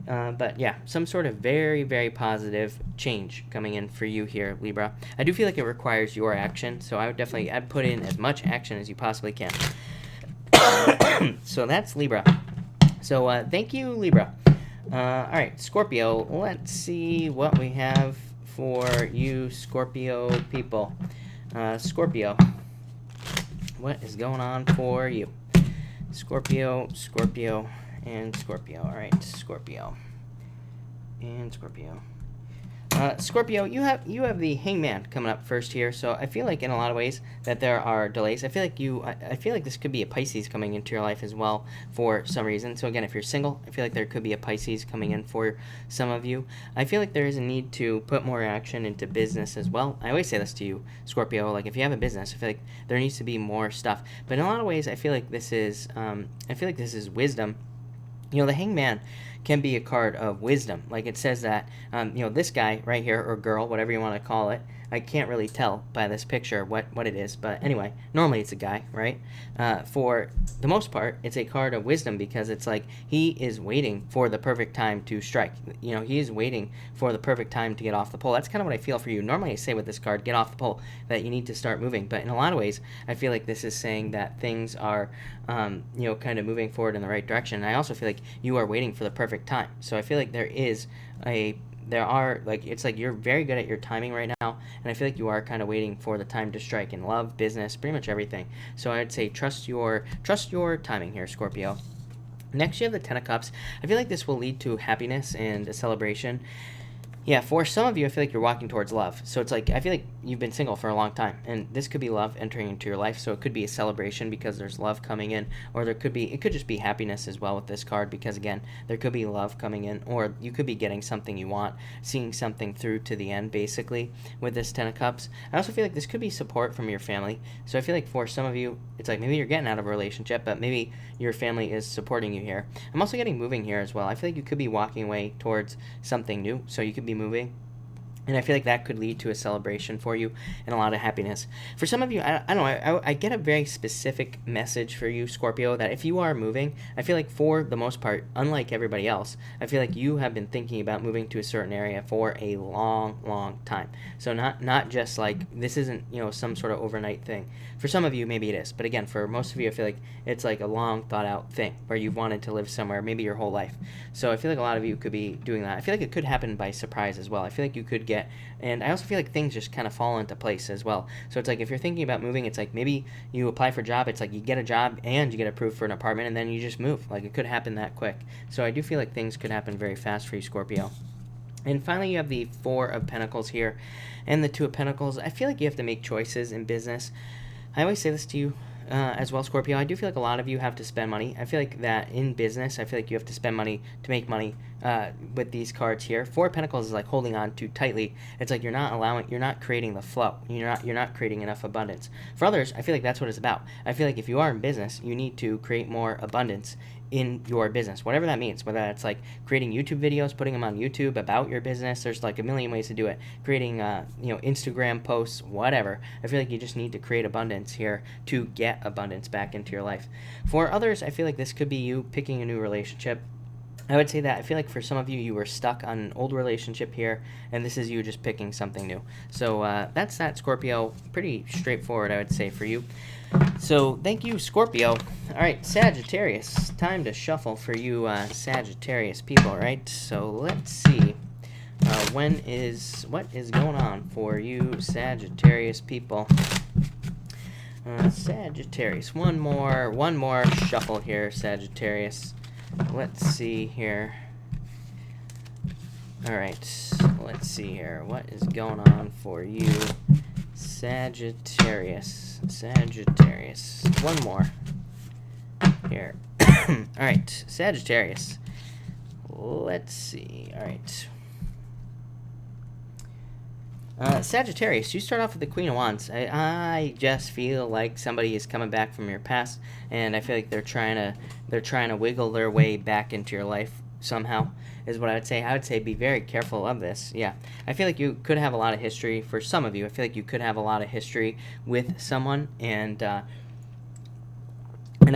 But yeah, some sort of very, very positive change coming in for you here, Libra. I do feel like it requires your action, so I would definitely, I'd put in as much action as you possibly can. So that's Libra. So thank you, Libra. All right, Scorpio, let's see what we have for you, Scorpio people. Scorpio, what is going on for you? Scorpio, Scorpio, and Scorpio. All right, Scorpio and Scorpio. Scorpio, you have the Hangman coming up first here, so I feel like in a lot of ways that there are delays. I feel like this could be a Pisces coming into your life as well for some reason. So again, if you're single, I feel like there could be a Pisces coming in for some of you. I feel like there is a need to put more action into business as well. I always say this to you, Scorpio, like if you have a business, I feel like there needs to be more stuff. But in a lot of ways, I feel like this is wisdom. You know, the Hangman can be a card of wisdom. Like it says that, you know, this guy right here, or girl, whatever you want to call it, I can't really tell by this picture what it is. But anyway, normally it's a guy, right? For the most part, it's a card of wisdom because it's like he is waiting for the perfect time to strike. You know, he is waiting for the perfect time to get off the pole. That's kind of what I feel for you. Normally I say with this card, get off the pole, that you need to start moving. But in a lot of ways, I feel like this is saying that things are, you know, kind of moving forward in the right direction. And I also feel like you are waiting for the perfect time. So I feel like it's like you're very good at your timing right now, and I feel like you are kind of waiting for the time to strike in love, business, pretty much everything. So I'd say trust your timing here, Scorpio. Next, you have the Ten of Cups. I feel like this will lead to happiness and a celebration. Yeah, for some of you, I feel like you're walking towards love. So it's like, I feel like you've been single for a long time, and this could be love entering into your life. So it could be a celebration because there's love coming in, or it could just be happiness as well with this card because, again, there could be love coming in, or you could be getting something you want, seeing something through to the end, basically, with this Ten of Cups. I also feel like this could be support from your family. So I feel like for some of you, it's like maybe you're getting out of a relationship, but maybe your family is supporting you here. I'm also getting moving here as well. I feel like you could be walking away towards something new, so you could be moving, and I feel like that could lead to a celebration for you and a lot of happiness. For some of you, I don't know, I get a very specific message for you, Scorpio, that if you are moving, I feel like for the most part, unlike everybody else, I feel like you have been thinking about moving to a certain area for a long time. So not just like, this isn't, you know, some sort of overnight thing. For some of you, maybe it is, but again, for most of you, I feel like it's like a long thought out thing where you've wanted to live somewhere maybe your whole life. So I feel like a lot of you could be doing that. I feel like it could happen by surprise as well. I feel like you could get, and I also feel like things just kind of fall into place as well. So it's like if you're thinking about moving, it's like maybe you apply for a job, it's like you get a job and you get approved for an apartment, and then you just move. Like it could happen that quick. So I do feel like things could happen very fast for you, Scorpio. And finally, you have the Four of Pentacles here and the Two of Pentacles. I feel like you have to make choices in business. I always say this to you as well, Scorpio. I do feel like a lot of you have to spend money. I feel like that in business, I feel like you have to spend money to make money with these cards here. Four of Pentacles is like holding on too tightly. It's like you're not creating the flow. You're not creating enough abundance. For others, I feel like that's what it's about. I feel like if you are in business, you need to create more abundance in your business, whatever that means, whether that's like creating YouTube videos, putting them on YouTube about your business. There's like a million ways to do it. Creating, you know, Instagram posts, whatever. I feel like you just need to create abundance here to get abundance back into your life. For others, I feel like this could be you picking a new relationship. I would say that I feel like for some of you, you were stuck on an old relationship here, and this is you just picking something new. So that's that, Scorpio. Pretty straightforward, I would say, for you. So thank you, Scorpio. All right, Sagittarius. Time to shuffle for you Sagittarius people, right? So let's see. What is going on for you Sagittarius people? Sagittarius. One more shuffle here, Sagittarius. Let's see here. All right, let's see here. What is going on for you, Sagittarius? Sagittarius. One more here. All right, Sagittarius. Let's see. All right. Sagittarius, you start off with the Queen of Wands. I just feel like somebody is coming back from your past, and I feel like they're trying to wiggle their way back into your life somehow. Is what I would say. I would say be very careful of this. Yeah, I feel like you could have a lot of history for some of you. I feel like you could have a lot of history with someone, and I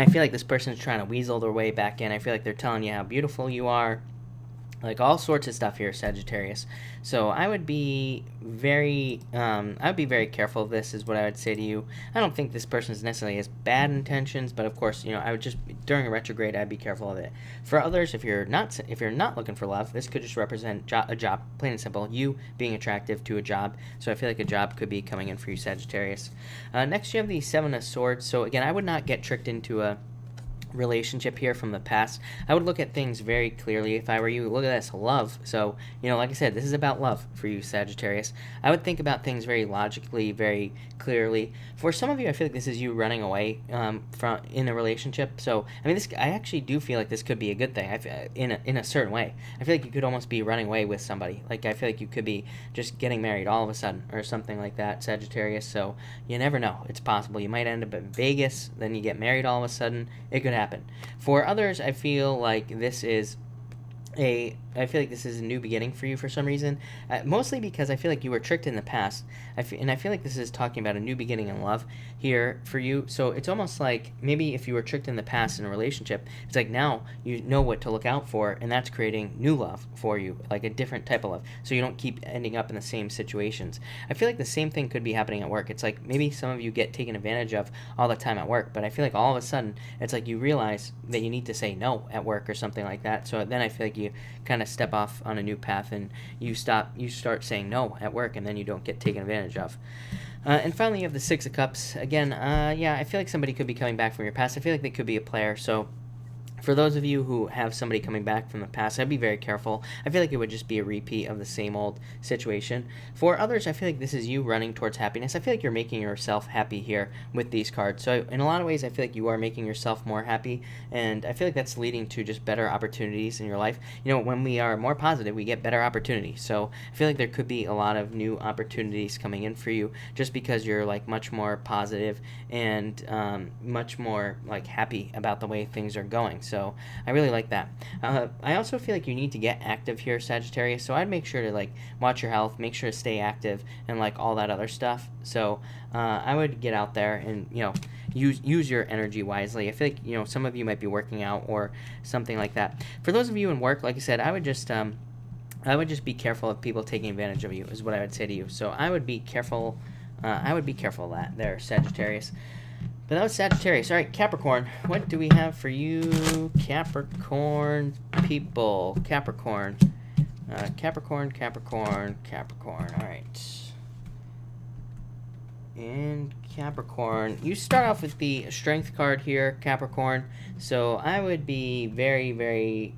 feel like this person's trying to weasel their way back in. I feel like they're telling you how beautiful you are, like all sorts of stuff here, Sagittarius. So I would be very careful of this, is what I would say to you. I don't think this person necessarily has bad intentions, but of course, I would just, during a retrograde, I'd be careful of it. For others, if you're not looking for love, this could just represent a job, plain and simple. You being attractive to a job. So I feel like a job could be coming in for you, Sagittarius. Next, you have the Seven of Swords. So again, I would not get tricked into a relationship here from the past. I would look at things very clearly if I were you. Look at this, love. So, like I said, this is about love for you, Sagittarius. I would think about things very logically, very clearly. For some of you, I feel like this is you running away from in a relationship. So, I mean, I actually do feel like this could be a good thing. In a certain way, I feel like you could almost be running away with somebody. Like, I feel like you could be just getting married all of a sudden or something like that, Sagittarius. So, you never know. It's possible. You might end up in Vegas, then you get married all of a sudden. It could happen. For others, I feel like this is a new beginning for you for some reason, mostly because I feel like you were tricked in the past, and I feel like this is talking about a new beginning in love here for you. So it's almost like maybe if you were tricked in the past in a relationship, it's like now you know what to look out for, and that's creating new love for you, like a different type of love, so you don't keep ending up in the same situations. I feel like the same thing could be happening at work. It's like maybe some of you get taken advantage of all the time at work, but I feel like all of a sudden it's like you realize that you need to say no at work or something like that. So then I feel like you kind of step off on a new path, and you start saying no at work, and then you don't get taken advantage of. And finally, you have the Six of Cups. Again, yeah, I feel like somebody could be coming back from your past. I feel like they could be a player. So for those of you who have somebody coming back from the past, I'd be very careful. I feel like it would just be a repeat of the same old situation. For others, I feel like this is you running towards happiness. I feel like you're making yourself happy here with these cards. So in a lot of ways, I feel like you are making yourself more happy, and I feel like that's leading to just better opportunities in your life. When we are more positive, we get better opportunities. So I feel like there could be a lot of new opportunities coming in for you just because you're like much more positive and much more like happy about the way things are going. So I really like that. I also feel like you need to get active here, Sagittarius. So I'd make sure to like watch your health, make sure to stay active, and like all that other stuff. So I would get out there and use your energy wisely. I feel like some of you might be working out or something like that. For those of you in work, like I said, I would just be careful of people taking advantage of you, is what I would say to you. So I would be careful. I would be careful of that there, Sagittarius. But that was Sagittarius. All right, Capricorn. What do we have for you, Capricorn people? Capricorn. Capricorn. All right. And Capricorn. You start off with the Strength card here, Capricorn. So I would be very, very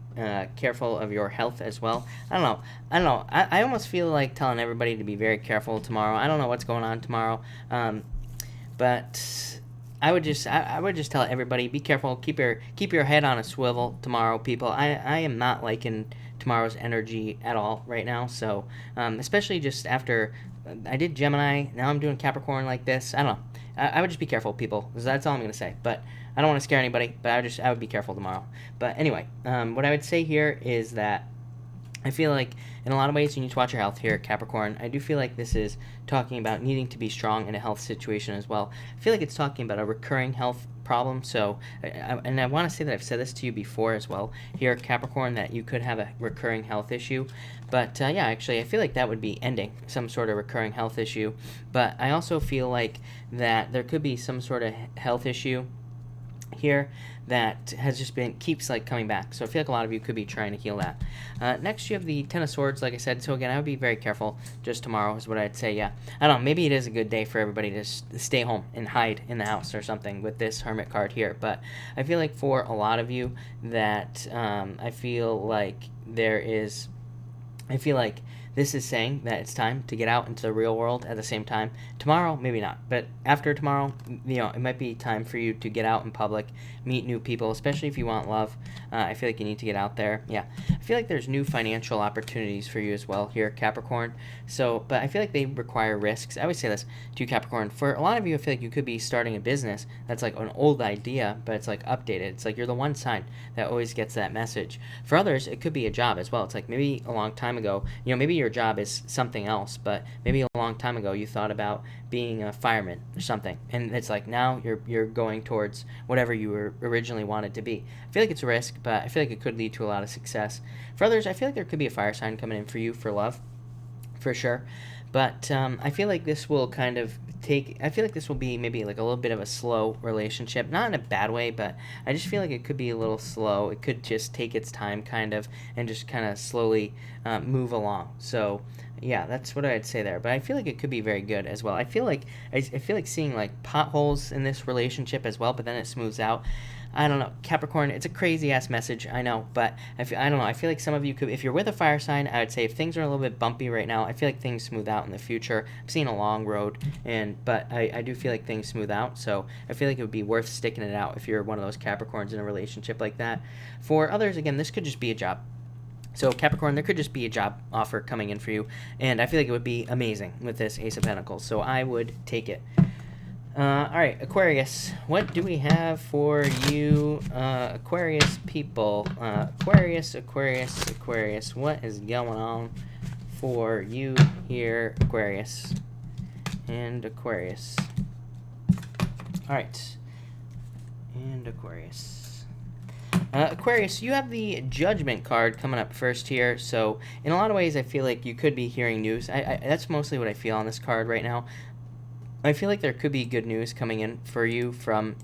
careful of your health as well. I don't know. I almost feel like telling everybody to be very careful tomorrow. I don't know what's going on tomorrow. But I would just tell everybody, be careful, keep your head on a swivel tomorrow, people. I am not liking tomorrow's energy at all right now. So especially just after I did Gemini, now I'm doing Capricorn like this. I don't know. I would just be careful, people, because that's all I'm gonna say. But I don't want to scare anybody. But I would be careful tomorrow. But anyway, what I would say here is that I feel like in a lot of ways you need to watch your health here, Capricorn. I do feel like this is talking about needing to be strong in a health situation as well. I feel like it's talking about a recurring health problem. So, and I want to say that I've said this to you before as well here, Capricorn, that you could have a recurring health issue. But yeah, actually, I feel like that would be ending some sort of recurring health issue. But I also feel like that there could be some sort of health issue here that has just keeps like coming back. So I feel like a lot of you could be trying to heal that. Next, you have the Ten of Swords, like I said. So again, I would be very careful just tomorrow is what I'd say. Yeah, I don't know, maybe it is a good day for everybody to stay home and hide in the house or something with this Hermit card here. But I feel like for a lot of you that I feel like this is saying that it's time to get out into the real world at the same time. Tomorrow, maybe not. But after tomorrow, it might be time for you to get out in public, meet new people, especially if you want love. I feel like you need to get out there. Yeah, I feel like there's new financial opportunities for you as well here, Capricorn. So, but I feel like they require risks. I always say this to you, Capricorn. For a lot of you, I feel like you could be starting a business that's like an old idea, but it's like updated. It's like you're the one sign that always gets that message. For others, it could be a job as well. It's like maybe a long time ago, maybe your job is something else, but maybe a long time ago you thought about being a fireman or something, and it's like now you're going towards whatever you were originally wanted to be. I feel like it's a risk, but I feel like it could lead to a lot of success. For others, I feel like there could be a fire sign coming in for you for love, for sure. But I feel like this will kind of I feel like this will be maybe like a little bit of a slow relationship, not in a bad way, but I just feel like it could be a little slow. It could just take its time kind of and just kind of slowly move along. So yeah, that's what I'd say there. But I feel like it could be very good as well. I feel like seeing like potholes in this relationship as well, but then it smooths out. I don't know, Capricorn, it's a crazy ass message, I know, but I don't know, I feel like some of you could, if you're with a fire sign, I would say if things are a little bit bumpy right now, I feel like things smooth out in the future. I'm seeing a long road, but I do feel like things smooth out, so I feel like it would be worth sticking it out if you're one of those Capricorns in a relationship like that. For others, again, this could just be a job. So Capricorn, there could just be a job offer coming in for you, and I feel like it would be amazing with this Ace of Pentacles, so I would take it. All right, Aquarius, what do we have for you, Aquarius people? Aquarius, what is going on for you here, Aquarius and Aquarius? All right, and Aquarius. Aquarius, you have the Judgment card coming up first here, so in a lot of ways I feel like you could be hearing news. That's mostly what I feel on this card right now. I feel like there could be good news coming in for you from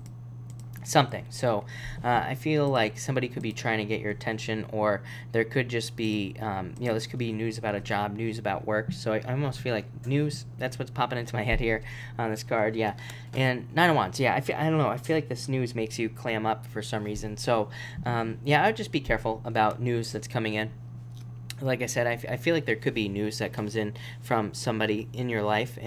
something. So I feel like somebody could be trying to get your attention, or there could just be, this could be news about a job, news about work. So I almost feel like news, that's what's popping into my head here on this card, yeah. And Nine of Wands, yeah, I don't know, I feel like this news makes you clam up for some reason. So, yeah, I would just be careful about news that's coming in. Like I said, I feel like there could be news that comes in from somebody in your life,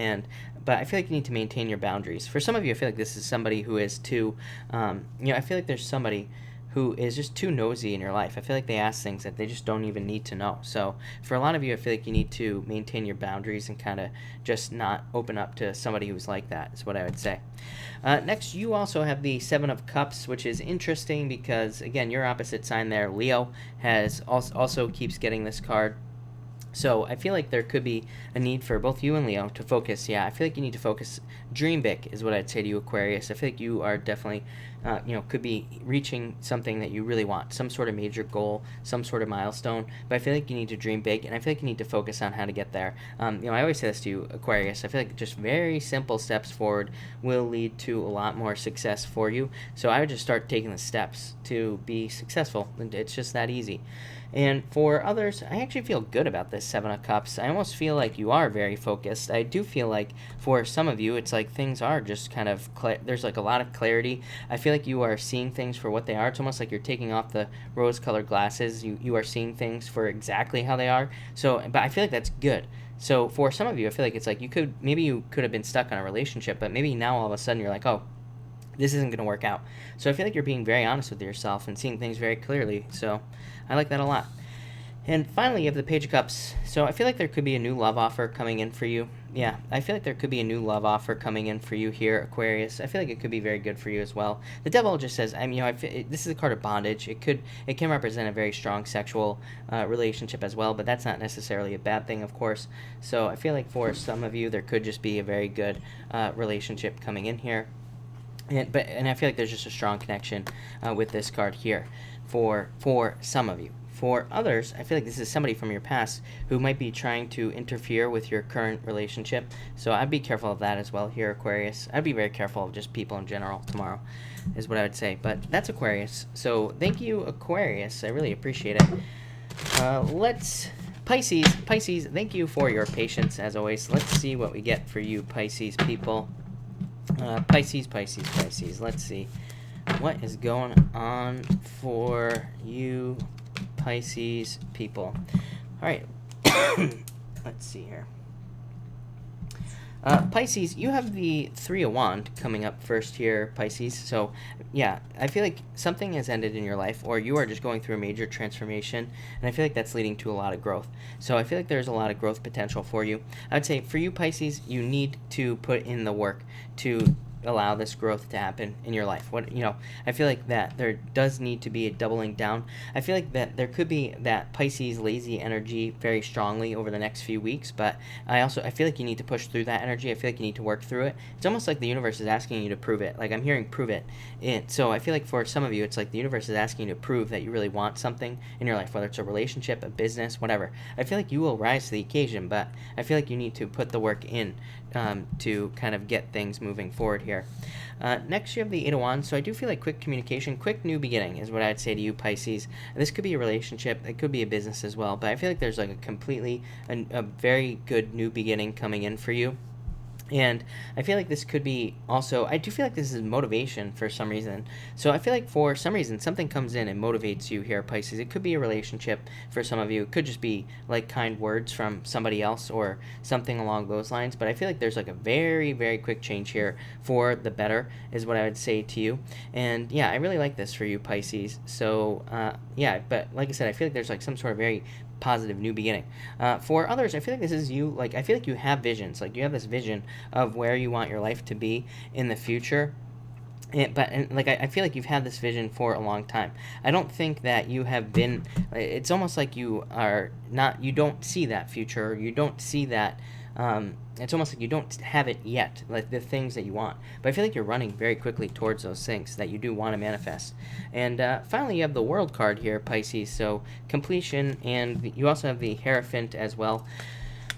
but I feel like you need to maintain your boundaries. For some of you, I feel like this is somebody who is too, I feel like there's somebody who is just too nosy in your life. I feel like they ask things that they just don't even need to know. So for a lot of you, I feel like you need to maintain your boundaries and kind of just not open up to somebody who's like that, is what I would say. Next, you also have the Seven of Cups, which is interesting because, again, your opposite sign there, Leo, has also keeps getting this card. So I feel like there could be a need for both you and Leo to focus. Yeah, I feel like you need to focus. Dream big is what I'd say to you, Aquarius. I feel like you are definitely, could be reaching something that you really want, some sort of major goal, some sort of milestone. But I feel like you need to dream big, and I feel like you need to focus on how to get there. I always say this to you, Aquarius. I feel like just very simple steps forward will lead to a lot more success for you. So I would just start taking the steps to be successful. It's just that easy. And for others, I actually feel good about this Seven of Cups. I almost feel like you are very focused. I do feel like for some of you, it's like things are just kind of, there's like a lot of clarity. I feel like you are seeing things for what they are. It's almost like you're taking off the rose-colored glasses. You are seeing things for exactly how they are. So, but I feel like that's good. So for some of you, I feel like it's like you could have been stuck in a relationship, but maybe now all of a sudden you're like, oh, this isn't going to work out. So I feel like you're being very honest with yourself and seeing things very clearly. So I like that a lot. And finally, you have the Page of Cups. So I feel like there could be a new love offer coming in for you. Yeah, I feel like there could be a new love offer coming in for you here, Aquarius. I feel like it could be very good for you as well. The Devil just says, this is a card of bondage. It can represent a very strong sexual relationship as well, but that's not necessarily a bad thing, of course. So I feel like for some of you, there could just be a very good relationship coming in here. And I feel like there's just a strong connection with this card here for some of you. For others, I feel like this is somebody from your past who might be trying to interfere with your current relationship. So I'd be careful of that as well here, Aquarius. I'd be very careful of just people in general tomorrow, is what I would say. But that's Aquarius. So thank you, Aquarius. I really appreciate it. Pisces, thank you for your patience, as always. Let's see what we get for you, Pisces people. Pisces. Let's see what is going on for you, Pisces people. All right. Let's see here. Pisces, you have the Three of Wands coming up first here, Pisces. So, yeah, I feel like something has ended in your life, or you are just going through a major transformation, and I feel like that's leading to a lot of growth. So I feel like there's a lot of growth potential for you. I would say for you, Pisces, you need to put in the work to allow this growth to happen in your life. I feel like that there does need to be a doubling down. I feel like that there could be that Pisces lazy energy very strongly over the next few weeks, but I feel like you need to push through that energy. I feel like you need to work through it. It's almost like the universe is asking you to prove it. Like I'm hearing prove it. So I feel like for some of you, it's like the universe is asking you to prove that you really want something in your life, whether it's a relationship, a business, whatever. I feel like you will rise to the occasion, but I feel like you need to put the work in to kind of get things moving forward here. Next, you have the Eight of Wands. So I do feel like quick communication, quick new beginning is what I'd say to you, Pisces. This could be a relationship. It could be a business as well. But I feel like there's like a very good new beginning coming in for you. And I feel like this could be also, I do feel like this is motivation for some reason. So I feel like for some reason, something comes in and motivates you here, Pisces. It could be a relationship for some of you. It could just be like kind words from somebody else or something along those lines. But I feel like there's like a very, very quick change here for the better is what I would say to you. And yeah, I really like this for you, Pisces. So yeah, but like I said, I feel like there's like some sort of very positive new beginning. For others, I feel like this is you. Like I feel like you have visions. Like you have this vision of where you want your life to be in the future. I feel like you've had this vision for a long time. I don't think that you have been. It's almost like you are not. You don't see that future. You don't see that. It's almost like you don't have it yet, like the things that you want. But I feel like you're running very quickly towards those things that you do want to manifest. And finally, you have the World card here, Pisces. So completion, and you also have the Hierophant as well.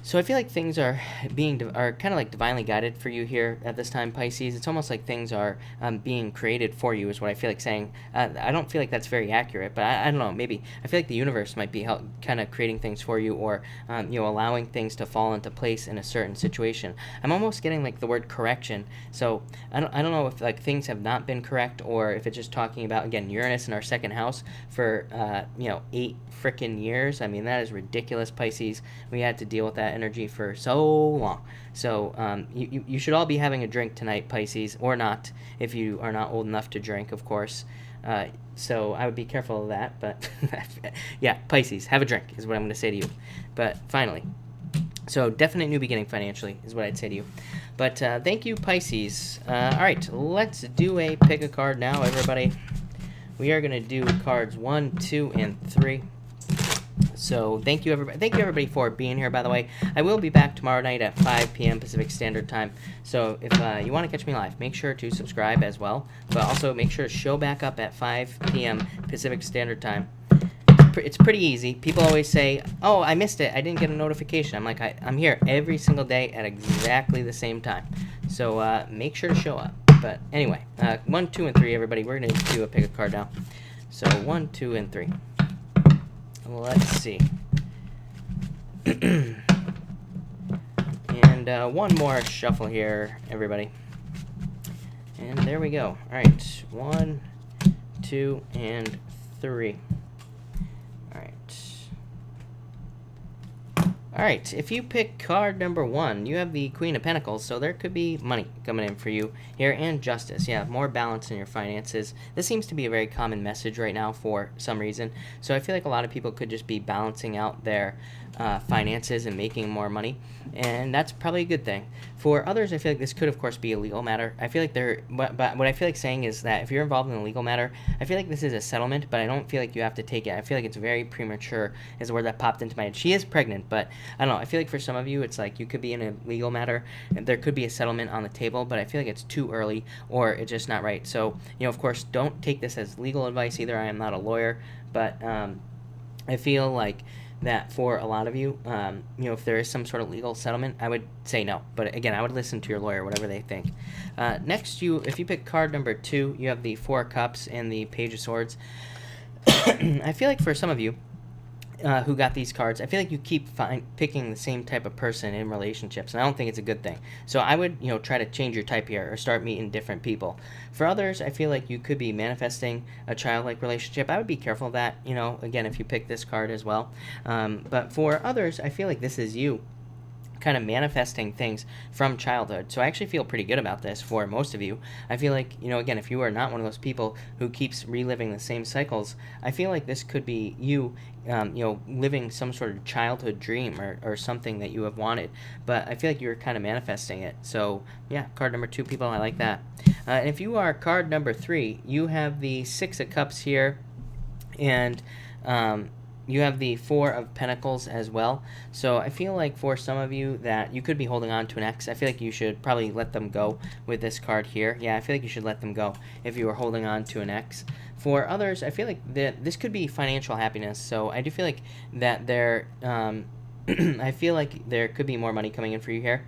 So I feel like things are kind of like divinely guided for you here at this time, Pisces. It's almost like things are being created for you is what I feel like saying. I don't feel like that's very accurate, but I don't know. Maybe I feel like the universe might be kind of creating things for you, or allowing things to fall into place in a certain situation. I'm almost getting like the word correction. So I don't know if like things have not been correct, or if it's just talking about, again, Uranus in our second house for 8 freaking years. I mean, that is ridiculous, Pisces. We had to deal with that energy for so long. So you should all be having a drink tonight, Pisces, or not, if you are not old enough to drink, of course. So I would be careful of that. But yeah, Pisces, have a drink is what I'm going to say to you. But finally, so definite new beginning financially is what I'd say to you. But thank you, Pisces. All right, let's do a pick a card now, everybody. We are going to do cards 1, 2, and 3. So thank you everybody for being here. By the way, I will be back tomorrow night at 5 p.m. Pacific Standard Time. So if you want to catch me live, make sure to subscribe as well. But also make sure to show back up at 5 p.m. Pacific Standard Time. It's pretty easy. People always say, "Oh, I missed it. I didn't get a notification." I'm like, I'm here every single day at exactly the same time. So make sure to show up. But anyway, 1, 2, and 3, everybody. We're gonna do a pick a card now. So 1, 2, and 3. Let's see. And one more shuffle here, everybody. And there we go. All right, 1, 2, and 3. All right. All right, if you pick card number 1, you have the Queen of Pentacles, so there could be money coming in for you here, and justice. Yeah, more balance in your finances. This seems to be a very common message right now for some reason. So I feel like a lot of people could just be balancing out their finances and making more money, and that's probably a good thing. For others, I feel like this could, of course, be a legal matter. I feel like but what I feel like saying is that if you're involved in a legal matter, I feel like this is a settlement, but I don't feel like you have to take it. I feel like it's very premature is the word that popped into my head. She is pregnant, but I don't know. I feel like for some of you, it's like you could be in a legal matter, and there could be a settlement on the table, but I feel like it's too early, or it's just not right. So, of course, don't take this as legal advice either. I am not a lawyer, but I feel like that for a lot of you, if there is some sort of legal settlement, I would say no. But again, I would listen to your lawyer, whatever they think. Next, if you pick card number 2, you have the 4 of Cups and the Page of Swords. I feel like for some of you who got these cards, I feel like you keep picking the same type of person in relationships, and I don't think it's a good thing. So I would, try to change your type here or start meeting different people. For others, I feel like you could be manifesting a childlike relationship. I would be careful of that, again, if you pick this card as well. But for others, I feel like this is you. kind of manifesting things from childhood. So I actually feel pretty good about this for most of you. I feel like, again, if you are not one of those people who keeps reliving the same cycles, I feel like this could be you, living some sort of childhood dream or something that you have wanted. But I feel like you're kind of manifesting it. So yeah, card number 2, people, I like that. And if you are card number 3, you have the 6 of Cups here, and you have the 4 of Pentacles as well. So I feel like for some of you that you could be holding on to an ex. I feel like you should probably let them go with this card here. Yeah, I feel like you should let them go if you are holding on to an ex. For others, I feel like this could be financial happiness. So I do feel like that I feel like there could be more money coming in for you here.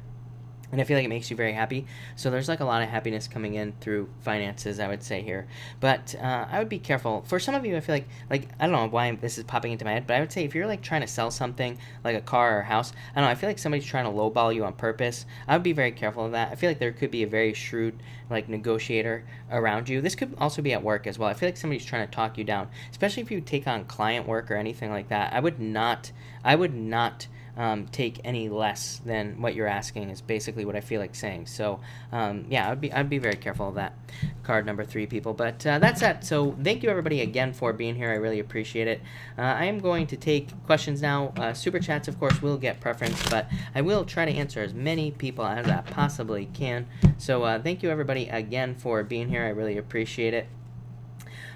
And I feel like it makes you very happy. So there's like a lot of happiness coming in through finances, I would say here. But I would be careful. For some of you, I feel like I don't know why this is popping into my head, but I would say if you're like trying to sell something like a car or a house, I don't know, I feel like somebody's trying to lowball you on purpose. I would be very careful of that. I feel like there could be a very shrewd like negotiator around you. This could also be at work as well. I feel like somebody's trying to talk you down, especially if you take on client work or anything like that. I would not take any less than what you're asking is basically what I feel like saying. So yeah, I'd be very careful of that. Card number 3, people. But that's that. So thank you everybody again for being here. I really appreciate it. I am going to take questions now. Super chats, of course, will get preference, but I will try to answer as many people as I possibly can. So thank you everybody again for being here. I really appreciate it.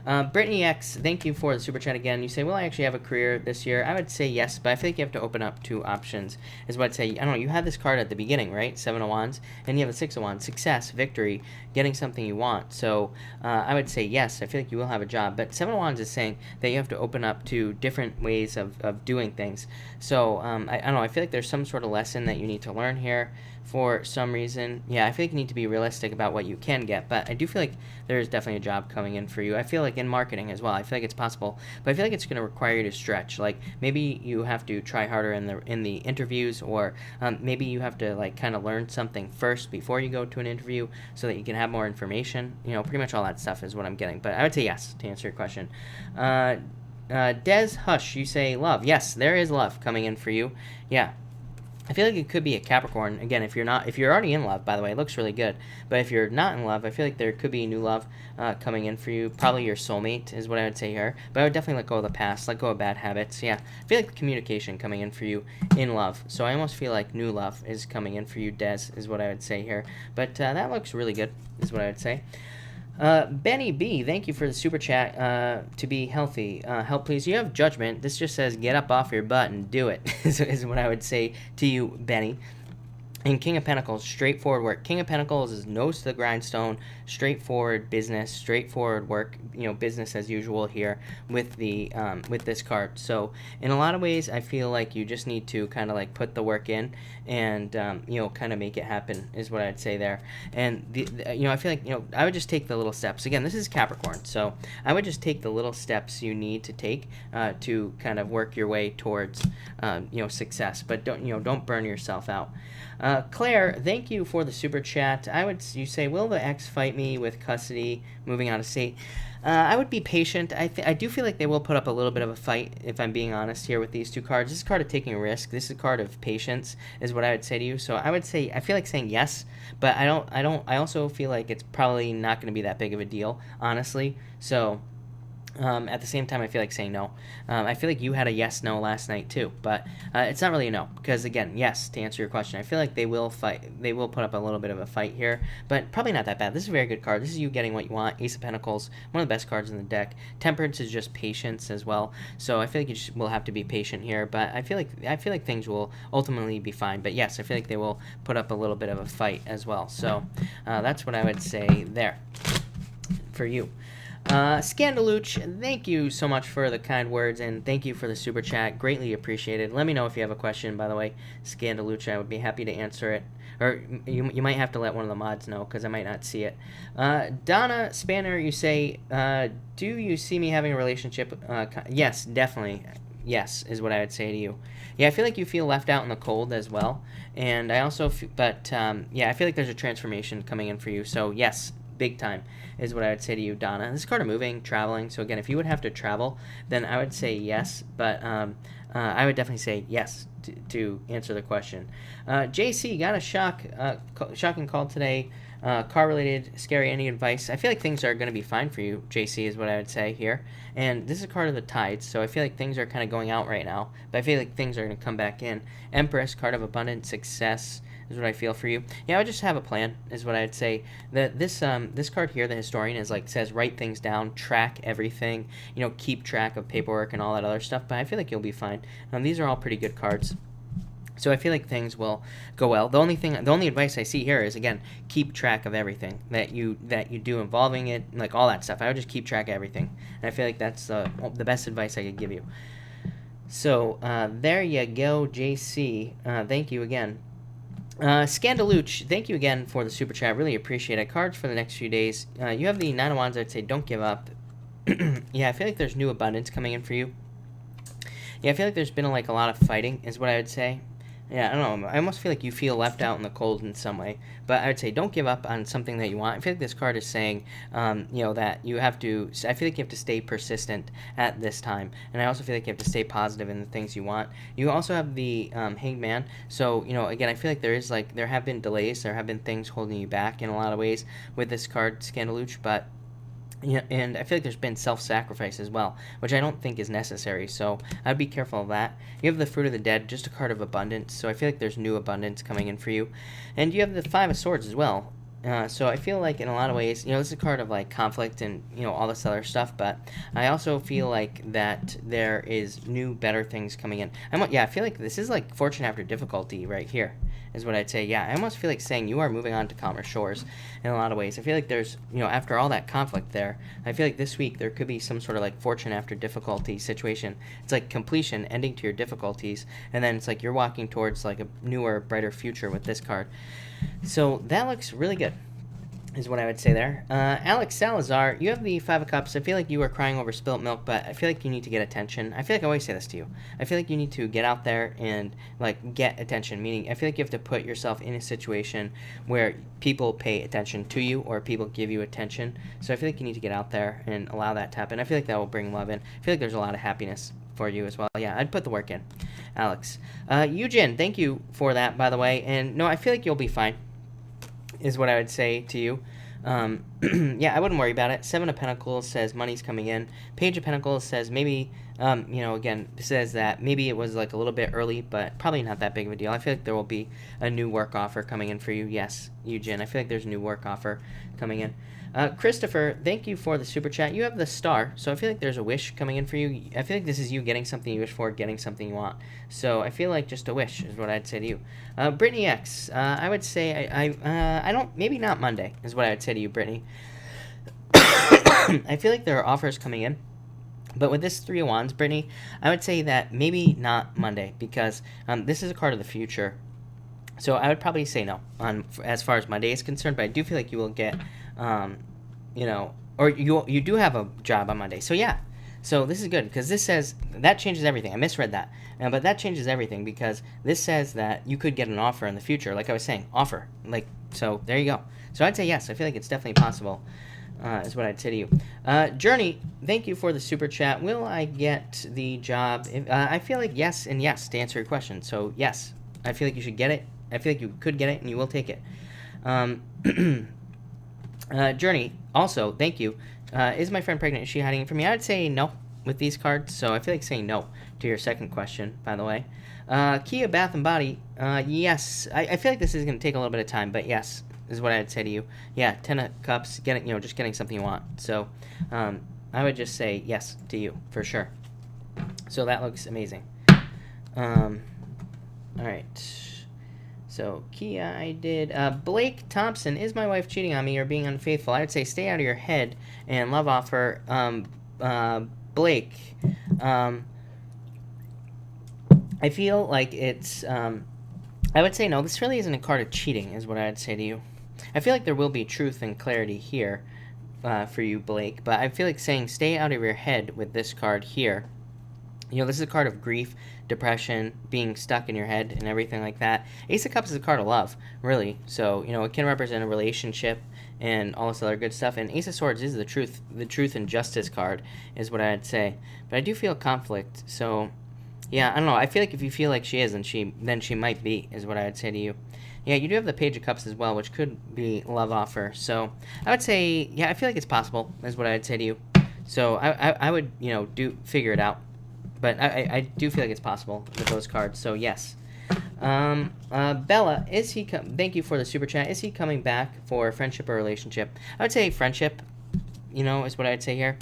Brittany X, thank you for the super chat again. You say, will I actually have a career this year? I would say yes, but I feel like you have to open up 2 options, is what I'd say. I don't know, you had this card at the beginning, right? 7 of Wands, and you have a 6 of Wands. Success, victory, getting something you want. So I would say yes, I feel like you will have a job. But 7 of Wands is saying that you have to open up to different ways of doing things. So I don't know, I feel like there's some sort of lesson that you need to learn here. For some reason, yeah, I feel like you need to be realistic about what you can get, but I do feel like there's definitely a job coming in for you. I feel like in marketing as well, I feel like it's possible, but I feel like it's going to require you to stretch. Like maybe you have to try harder in the interviews, or maybe you have to like kind of learn something first before you go to an interview so that you can have more information. Pretty much all that stuff is what I'm getting, but I would say yes to answer your question. Des Hush, you say love. Yes, there is love coming in for you. Yeah. I feel like it could be a Capricorn. Again, if you're already in love, by the way, it looks really good. But if you're not in love, I feel like there could be new love coming in for you. Probably your soulmate is what I would say here. But I would definitely let go of the past, let go of bad habits. Yeah, I feel like communication coming in for you in love. So I almost feel like new love is coming in for you, Des, is what I would say here. But that looks really good, is what I would say. Benny B, thank you for the super chat. To be healthy, help please. You have judgment. This just says get up off your butt and do it, is what I would say to you, Benny. And King of Pentacles, straightforward work. King of Pentacles is nose to the grindstone, straightforward business, straightforward work, business as usual here with the with this card. So in a lot of ways, I feel like you just need to kind of like put the work in and kind of make it happen is what I'd say there. And I feel like I would just take the little steps. Again, this is Capricorn, so I would just take the little steps you need to take to kind of work your way towards success. But don't burn yourself out. Claire, thank you for the super chat. You say, will the ex fight me with custody, moving out of state? I would be patient. I do feel like they will put up a little bit of a fight, if I'm being honest here with these 2 cards. This is a card of taking a risk. This is a card of patience, is what I would say to you. So I would say, I feel like saying yes, but I also feel like it's probably not going to be that big of a deal, honestly. So at the same time, I feel like saying no. I feel like you had a yes/no last night too, but it's not really a no, because again, yes, to answer your question, I feel like they will fight. They will put up a little bit of a fight here, but probably not that bad. This is a very good card. This is you getting what you want. Ace of Pentacles, one of the best cards in the deck. Temperance is just patience as well, so I feel like you just will have to be patient here. But I feel like things will ultimately be fine. But yes, I feel like they will put up a little bit of a fight as well. So that's what I would say there for you. Scandaluch, thank you so much for the kind words, and thank you for the super chat. Greatly appreciated. Let me know if you have a question, by the way. Scandaluch, I would be happy to answer it. Or you might have to let one of the mods know, because I might not see it. Donna Spanner, you say, do you see me having a relationship? Yes, definitely. Yes, is what I would say to you. Yeah, I feel like you feel left out in the cold as well. And I also, I feel like there's a transformation coming in for you. So yes, big time, is what I would say to you, Donna. This is a card of moving, traveling. So again, if you would have to travel, then I would say yes, but I would definitely say yes to answer the question. JC, got a shocking call today. Car-related, scary, any advice? I feel like things are going to be fine for you, JC, is what I would say here. And this is a card of the tides, so I feel like things are kind of going out right now, but I feel like things are going to come back in. Empress, card of abundance, success, is what I feel for you. Yeah, I would just have a plan, is what I'd say. That this card here, the Historian, is like, says write things down, track everything, keep track of paperwork and all that other stuff, but I feel like you'll be fine. These are all pretty good cards. So I feel like things will go well. The only advice I see here is, again, keep track of everything that you do involving it, like all that stuff. I would just keep track of everything, and I feel like that's the best advice I could give you. So there you go, JC. Thank you again. Scandaluch, thank you again for the super chat. Really appreciate it. Cards for the next few days. You have the Nine of Wands. I'd say don't give up. Yeah, I feel like there's new abundance coming in for you. Yeah, I feel like there's been a lot of fighting, is what I would say. Yeah, I don't know. I almost feel like you feel left out in the cold in some way. But I would say don't give up on something that you want. I feel like this card is saying, that you have to... I feel like you have to stay persistent at this time. And I also feel like you have to stay positive in the things you want. You also have the Hanged Man. So, again, I feel like there have been delays. There have been things holding you back in a lot of ways with this card, Scandaluch. But... yeah, and I feel like there's been self-sacrifice as well, which I don't think is necessary, so I'd be careful of that. You have the Fruit of the Dead, just a card of abundance, so I feel like there's new abundance coming in for you. And you have the Five of Swords as well. So I feel like in a lot of ways, this is a card of conflict and all this other stuff, but I also feel like that there is new, better things coming in. I feel like this is like fortune after difficulty right here, is what I'd say. Yeah, I almost feel like saying you are moving on to calmer shores in a lot of ways. I feel like there's, after all that conflict there, I feel like this week there could be some sort of fortune after difficulty situation. It's like completion, ending to your difficulties, and then it's like you're walking towards a newer, brighter future with this card. So that looks really good, is what I would say there. Alex Salazar, you have the Five of Cups. I feel like you are crying over spilt milk, but I feel like you need to get attention. I feel like I always say this to you. I feel like you need to get out there and get attention, meaning I feel like you have to put yourself in a situation where people pay attention to you or people give you attention. So I feel like you need to get out there and allow that to happen. I feel like that will bring love in. I feel like there's a lot of happiness for you as well. Yeah, I'd put the work in, Alex. Eugen, thank you for that, by the way. And no, I feel like you'll be fine, is what I would say to you. Yeah, I wouldn't worry about it. Seven of Pentacles says money's coming in. Page of Pentacles says maybe, again, says that maybe it was a little bit early, but probably not that big of a deal. I feel like there will be a new work offer coming in for you. Yes, Eugen, I feel like there's a new work offer coming in. Christopher, thank you for the super chat. You have the Star, so I feel like there's a wish coming in for you. I feel like this is you getting something you wish for, getting something you want. So I feel like just a wish is what I'd say to you. Brittany X, I would say I don't, maybe not Monday is what I would say to you, Brittany. I feel like there are offers coming in, but with this Three of Wands, Brittany, I would say that maybe not Monday, because this is a card of the future. So I would probably say no as far as Monday is concerned, but I do feel like you will get, or you do have a job on Monday. So yeah, so this is good because this says that changes everything. I misread that, but that changes everything because this says that you could get an offer in the future. Like I was saying, offer. So there you go. So I'd say yes. I feel like it's definitely possible. Is what I'd say to you. Journey, thank you for the super chat. Will I get the job? I feel like yes and yes to answer your question. So yes, I feel like you should get it. I feel like you could get it and you will take it. Journey, also, thank you. Is my friend pregnant? Is she hiding it from me? I would say no with these cards. So I feel like saying no to your second question, by the way. Kia Bath and Body, yes. I feel like this is going to take a little bit of time, but yes, is what I'd say to you. Yeah, 10 of Cups, just getting something you want. So I would just say yes to you, for sure. So that looks amazing. All right. So, Kia, I did. Blake Thompson, is my wife cheating on me or being unfaithful? I would say stay out of your head and love offer. Blake, I feel like it's, I would say no, this really isn't a card of cheating, is what I would say to you. I feel like there will be truth and clarity here for you, Blake, but I feel like saying stay out of your head with this card here. This is a card of grief, depression, being stuck in your head, and everything like that. Ace of Cups is a card of love, really. So, it can represent a relationship and all this other good stuff. And Ace of Swords is the truth and justice card, is what I'd say. But I do feel conflict, so yeah, I don't know. I feel like if you feel like she is, then she might be, is what I would say to you. Yeah, you do have the Page of Cups as well, which could be love offer. So I would say, yeah, I feel like it's possible, is what I would say to you. So I would, figure it out. But I do feel like it's possible with those cards. So yes. Bella, thank you for the super chat. Is he coming back for friendship or relationship? I would say friendship, is what I'd say here.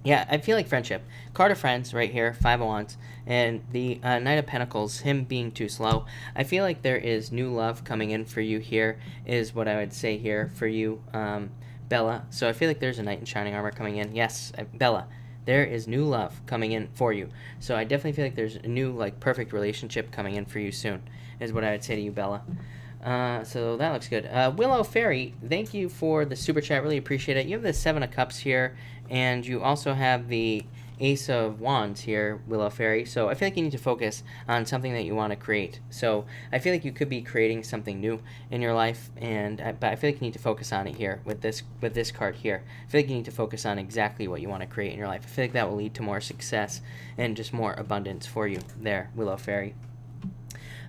Yeah, I feel like friendship. Card of Friends right here, 5 of Wands, and the Knight of Pentacles, him being too slow. I feel like there is new love coming in for you here, is what I would say here for you, Bella. So I feel like there's a Knight in Shining Armor coming in. Yes, Bella, there is new love coming in for you. So I definitely feel like there's a new, perfect relationship coming in for you soon, is what I would say to you, Bella. So that looks good. Willow Fairy, thank you for the super chat. Really appreciate it. You have the 7 of Cups here, and you also have the Ace of Wands here, Willow Fairy. So I feel like you need to focus on something that you want to create. So I feel like you could be creating something new in your life, but I feel like you need to focus on it here with this card here. I feel like you need to focus on exactly what you want to create in your life. I feel like that will lead to more success and just more abundance for you there, Willow Fairy.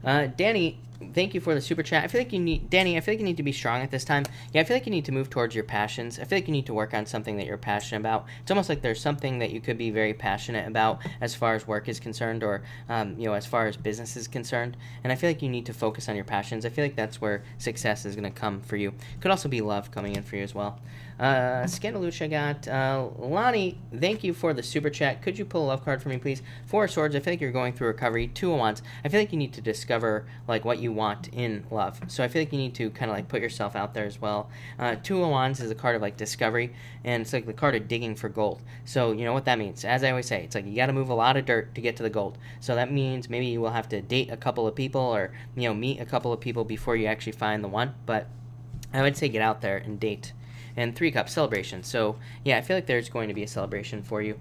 Danny, thank you for the super chat. I feel like you need to be strong at this time. Yeah, I feel like you need to move towards your passions. I feel like you need to work on something that you're passionate about. It's almost like there's something that you could be very passionate about as far as work is concerned, or as far as business is concerned. And I feel like you need to focus on your passions. I feel like that's where success is going to come for you. Could also be love coming in for you as well. Scandaluccia got Lonnie, thank you for the super chat. Could you pull a love card for me, please? 4 of Swords, I feel like you're going through recovery. 2 of Wands, I feel like you need to discover what you want in love. So I feel like you need to kind of put yourself out there as well. 2 of Wands is a card of discovery, and it's like the card of digging for gold. So you know what that means. As I always say, it's like you got to move a lot of dirt to get to the gold. So that means maybe you will have to date a couple of people, or meet a couple of people before you actually find the one. But I would say get out there and date. And 3 Cups, celebration. So yeah, I feel like there's going to be a celebration for you,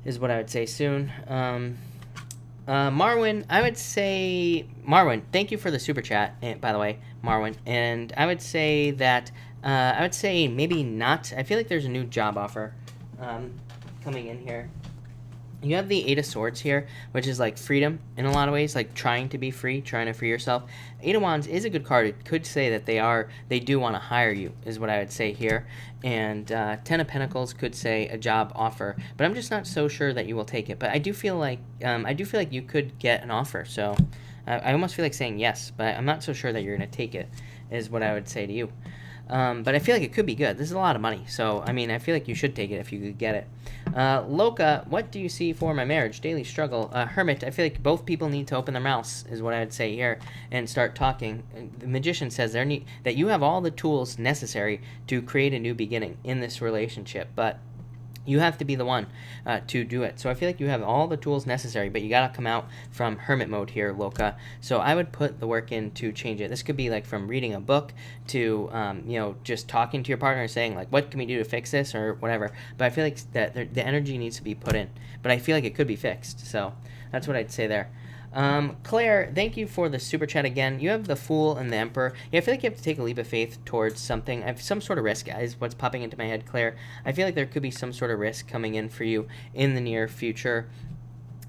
is what I would say soon. Marwin, thank you for the super chat, by the way, Marwin. And I would say that, maybe not. I feel like there's a new job offer coming in here. You have the 8 of Swords here, which is freedom in a lot of ways, trying to be free, trying to free yourself. 8 of Wands is a good card. It could say that they do want to hire you, is what I would say here. And 10 of Pentacles could say a job offer, but I'm just not so sure that you will take it. But I do feel like you could get an offer. So I almost feel like saying yes, but I'm not so sure that you're going to take it, is what I would say to you. But I feel like it could be good. This is a lot of money, so I feel like you should take it if you could get it. Loca, what do you see for my marriage? Daily struggle. Hermit, I feel like both people need to open their mouths, is what I would say here, and start talking. The Magician says that you have all the tools necessary to create a new beginning in this relationship, but you have to be the one to do it. So I feel like you have all the tools necessary, but you got to come out from hermit mode here, Loca. So I would put the work in to change it. This could be from reading a book to, just talking to your partner and saying, what can we do to fix this or whatever. But I feel like that the energy needs to be put in. But I feel like it could be fixed. So that's what I'd say there. Claire, thank you for the super chat again. You have the Fool and the Emperor. Yeah, I feel like you have to take a leap of faith towards something. I have some sort of risk, is what's popping into my head, Claire. I feel like there could be some sort of risk coming in for you in the near future.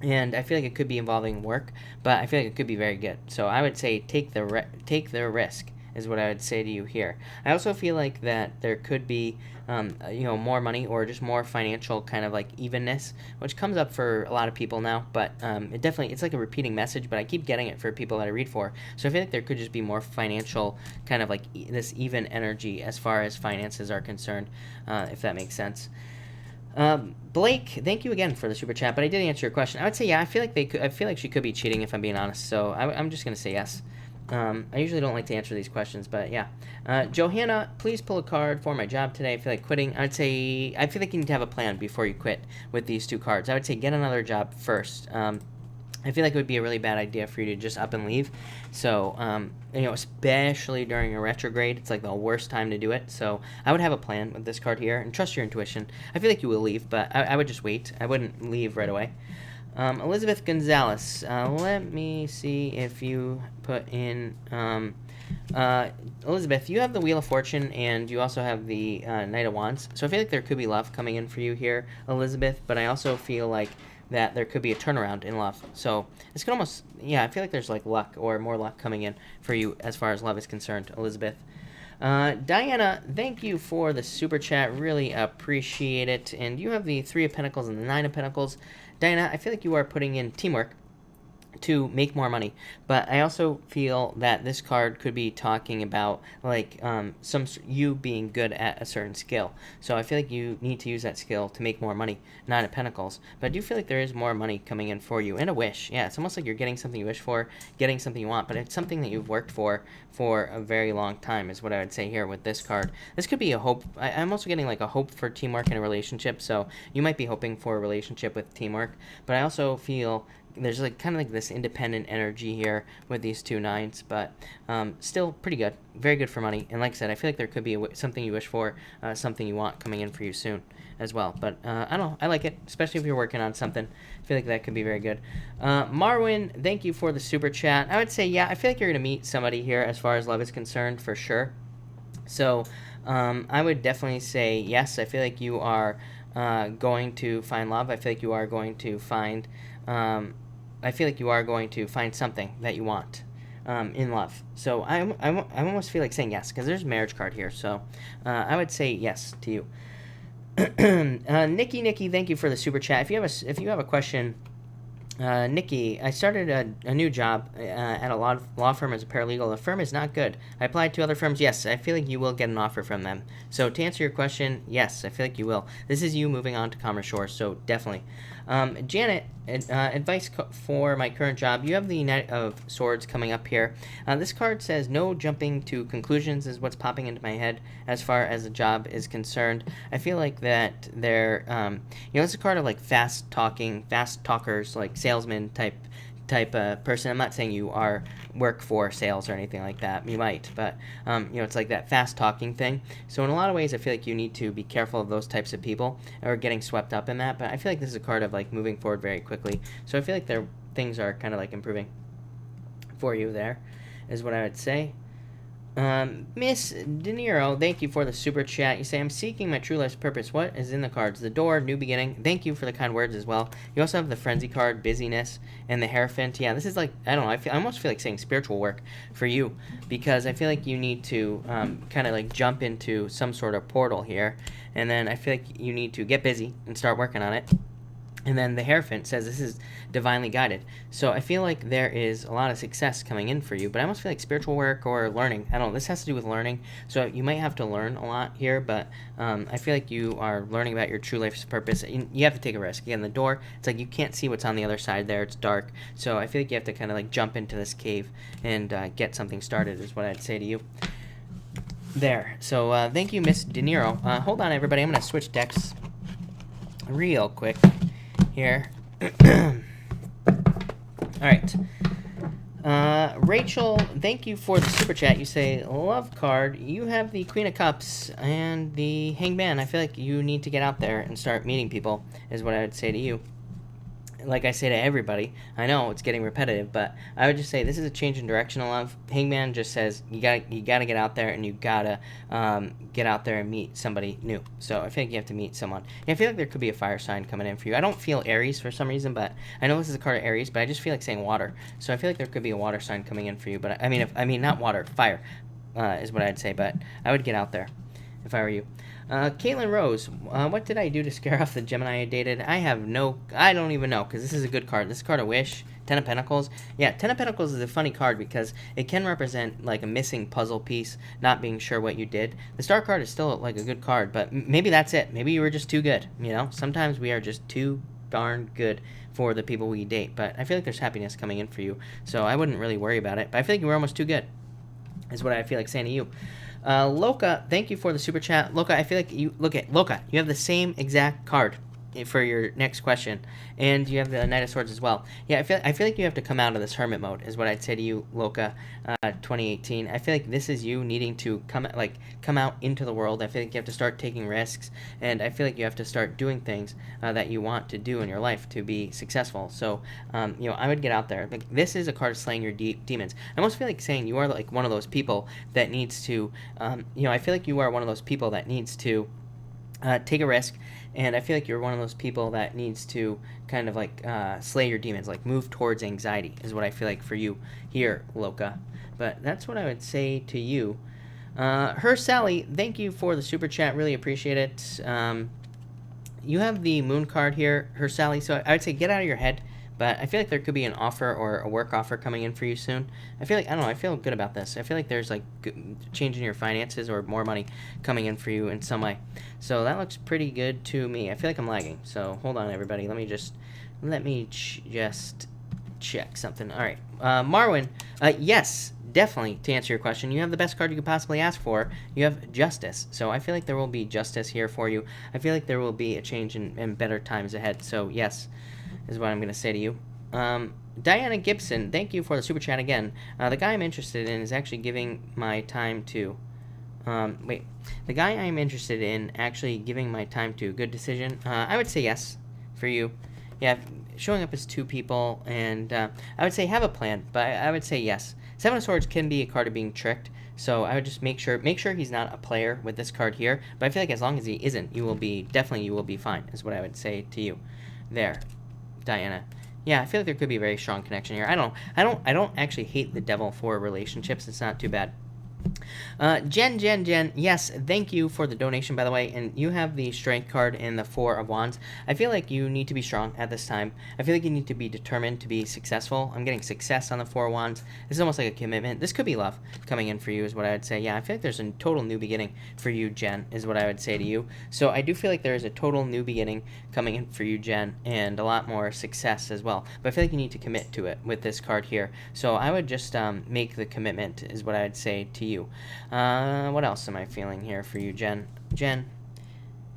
And I feel like it could be involving work, but I feel like it could be very good. So I would say take the risk, is what I would say to you here. I also feel like that there could be, more money or just more financial kind of evenness, which comes up for a lot of people now. But it's like a repeating message, but I keep getting it for people that I read for. So I feel like there could just be more financial kind of this even energy as far as finances are concerned, if that makes sense. Blake, thank you again for the super chat, but I did answer your question. I would say, yeah, I feel like she could be cheating, if I'm being honest. So I'm just gonna say yes. I usually don't like to answer these questions, but yeah. Johanna, please pull a card for my job today. I feel like quitting. I feel like you need to have a plan before you quit with these 2 cards. I would say get another job first. I feel like it would be a really bad idea for you to just up and leave. So, especially during a retrograde, it's the worst time to do it. So I would have a plan with this card here and trust your intuition. I feel like you will leave, but I would just wait. I wouldn't leave right away. Elizabeth Gonzalez, let me see if you put in, Elizabeth, you have the Wheel of Fortune, and you also have the Knight of Wands, so I feel like there could be love coming in for you here, Elizabeth, but I also feel like that there could be a turnaround in love, so it's gonna almost, yeah, I feel like there's like luck, or more luck coming in for you as far as love is concerned, Elizabeth. Diana, thank you for the super chat, really appreciate it, and you have the Three of Pentacles and the Nine of Pentacles. Diana, I feel like you are putting in teamwork to make more money, but I also feel that this card could be talking about like you being good at a certain skill, so I feel like you need to use that skill to make more money. Nine of Pentacles, but I do feel like there is more money coming in for you, and a wish. Yeah, it's almost like you're getting something you wish for, getting something you want, but it's something that you've worked for a very long time is what I would say here with this card. This could be a hope. I'm also getting like a hope for teamwork in a relationship, so you might be hoping for a relationship with teamwork, but I also feel there's like kind of like this independent energy here with these two nines, but still pretty good, very good for money. And like I said, I feel like there could be something you wish for, something you want coming in for you soon as well. But I don't know, I like it, especially if you're working on something. I feel like that could be very good. Marwin, thank you for the super chat. I would say, yeah, I feel like you're gonna meet somebody here as far as love is concerned for sure. So I would definitely say yes. I feel like you are going to find love. I feel like you are going to find I feel like you are going to find something that you want in love. So I almost feel like saying yes, because there's a marriage card here. So I would say yes to you. Nikki, thank you for the super chat. If you have a question, Nikki, I started a new job at a law firm as a paralegal. The firm is not good. I applied to other firms. Yes, I feel like you will get an offer from them. So to answer your question, yes, I feel like you will. This is you moving on to Commerce Shore, so definitely. Janet, advice for my current job. You have the Knight of Swords coming up here. This card says no jumping to conclusions is what's popping into my head as far as the job is concerned. I feel like that they're, it's a card of like fast talkers, like salesman type person. I'm not saying you work for sales or anything like that. You might, but it's like that fast talking thing. So in a lot of ways, I feel like you need to be careful of those types of people or getting swept up in that. But I feel like this is a card of like moving forward very quickly. So I feel like things are kind of like improving for you. There is what I would say. Miss De Niro, thank you for the super chat. You say, I'm seeking my true life's purpose. What is in the cards? The door, new beginning. Thank you for the kind words as well. You also have the frenzy card, busyness, and the Hierophant. Yeah, this is like, I don't know, I almost feel like saying spiritual work for you, because I feel like you need to kind of like jump into some sort of portal here, and then I feel like you need to get busy and start working on it. And then the Hierophant says this is divinely guided. So I feel like there is a lot of success coming in for you, but I almost feel like spiritual work or learning. I don't know, this has to do with learning. So you might have to learn a lot here, but I feel like you are learning about your true life's purpose. You have to take a risk. Again, the door, it's like you can't see what's on the other side there. It's dark. So I feel like you have to kind of like jump into this cave and get something started is what I'd say to you. There. So thank you, Miss De Niro. Hold on, everybody. I'm going to switch decks real quick here. Alright. Rachel, thank you for the super chat. You say, love card. You have the Queen of Cups and the Hangman. I feel like you need to get out there and start meeting people, is what I would say to you. Like I say to everybody, I know it's getting repetitive, but I would just say this is a change in direction of love. Hangman just says you gotta get out there, and you gotta get out there and meet somebody new. So I feel like you have to meet someone. And I feel like there could be a fire sign coming in for you. I don't feel Aries for some reason, but I know this is a card of Aries, but I just feel like saying water. So I feel like there could be a water sign coming in for you. But I mean not water, fire is what I'd say. But I would get out there if I were you. Caitlin Rose, what did I do to scare off the Gemini I dated? I don't even know, because this is a good card. This is a card of Wish, Ten of Pentacles. Yeah, Ten of Pentacles is a funny card because it can represent like a missing puzzle piece, not being sure what you did. The Star card is still like a good card, but maybe that's it. Maybe you were just too good, Sometimes we are just too darn good for the people we date, but I feel like there's happiness coming in for you, so I wouldn't really worry about it, but I feel like you were almost too good, is what I feel like saying to you. Loka, thank you for the super chat. Loka, I feel like you have the same exact card for your next question, and you have the Knight of Swords as well. Yeah, I feel like you have to come out of this hermit mode, is what I'd say to you, Loka. 2018. I feel like this is you needing to come out into the world. I feel like you have to start taking risks, and I feel like you have to start doing things that you want to do in your life to be successful. So, you know, I would get out there. Like, this is a card of slaying your demons. I almost feel like saying you are like one of those people that needs to, you know, I feel like you are one of those people that needs to take a risk, and I feel like you're one of those people that needs to kind of like slay your demons, like move towards anxiety, is what I feel like for you here, Loka. But that's what I would say to you. Her Sally, thank you for the super chat. Really appreciate it. You have the moon card here, Her Sally, so I would say get out of your head. But I feel like there could be an offer or a work offer coming in for you soon. I feel like, I don't know, I feel good about this. I feel like there's like change in your finances or more money coming in for you in some way. So that looks pretty good to me. I feel like I'm lagging. So hold on, everybody. Let me just check something. All right. Marwin, yes, definitely, to answer your question, you have the best card you could possibly ask for. You have Justice. So I feel like there will be justice here for you. I feel like there will be a change in better times ahead. So yes, is what I'm going to say to you. Diana Gibson, thank you for the super chat again. The guy I'm interested in is actually giving my time to... the guy I'm interested in actually giving my time to. Good decision. I would say yes for you. Yeah, showing up as two people, and I would say have a plan, but I would say yes. Seven of Swords can be a card of being tricked, so I would just make sure he's not a player with this card here, but I feel like as long as he isn't, you will be fine, is what I would say to you there, Diana. Yeah, I feel like there could be a very strong connection here. I don't actually hate the devil for relationships. It's not too bad. Jen, yes, thank you for the donation, by the way, and you have the strength card and the Four of Wands. I feel like you need to be strong at this time. I feel like you need to be determined to be successful. I'm getting success on the Four of Wands. This is almost like a commitment. This could be love coming in for you, is what I would say. Yeah, I feel like there's a total new beginning for you, Jen, is what I would say to you. So I do feel like there is a total new beginning coming in for you, Jen, and a lot more success as well. But I feel like you need to commit to it with this card here. So I would just make the commitment, is what I would say to you. What else am I feeling here for you, Jen?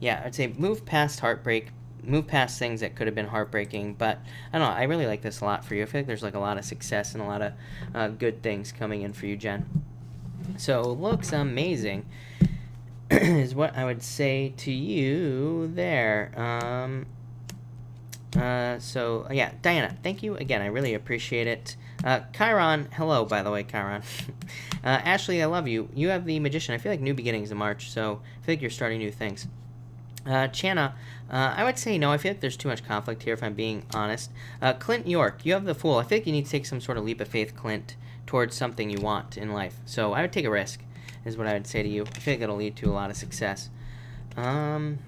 Yeah, I'd say move past heartbreak, move past things that could have been heartbreaking, but I don't know, I really like this a lot for you. I feel like there's like a lot of success and a lot of good things coming in for you, Jen. So, looks amazing, is what I would say to you there. So, yeah, Diana, thank you again. I really appreciate it. Chiron, hello, by the way, Chiron. Ashley, I love you. You have the Magician. I feel like new beginnings in March, so I feel like you're starting new things. Channa, I would say no. I feel like there's too much conflict here, if I'm being honest. Clint York, you have the Fool. I feel like you need to take some sort of leap of faith, Clint, towards something you want in life. So I would take a risk, is what I would say to you. I feel like it'll lead to a lot of success. Don't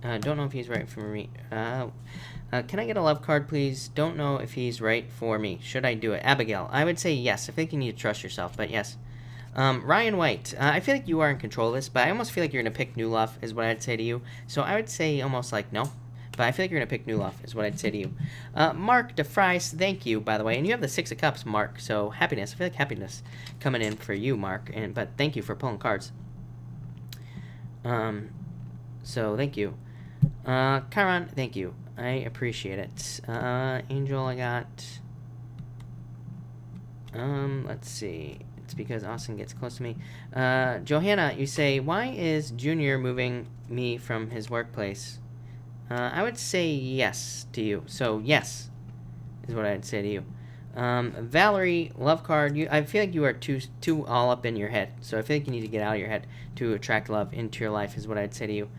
know if he's right for me. Can I get a love card, please? Don't know if he's right for me. Should I do it? Abigail, I would say yes. I think you need to trust yourself, but yes. Ryan White, I feel like you are in control of this, but I almost feel like you're going to pick new love, is what I'd say to you. So I would say almost like no, but I feel like you're going to pick new love, is what I'd say to you. Mark DeFries, thank you, by the way. And you have the Six of Cups, Mark, so happiness. I feel like happiness coming in for you, Mark, but thank you for pulling cards. So thank you. Chiron, thank you. I appreciate it. Angel, I got... let's see. It's because Austin gets close to me. Johanna, you say, why is Junior moving me from his workplace? I would say yes to you. So, yes, is what I'd say to you. Valerie, love card. I feel like you are too all up in your head. So I feel like you need to get out of your head to attract love into your life, is what I'd say to you.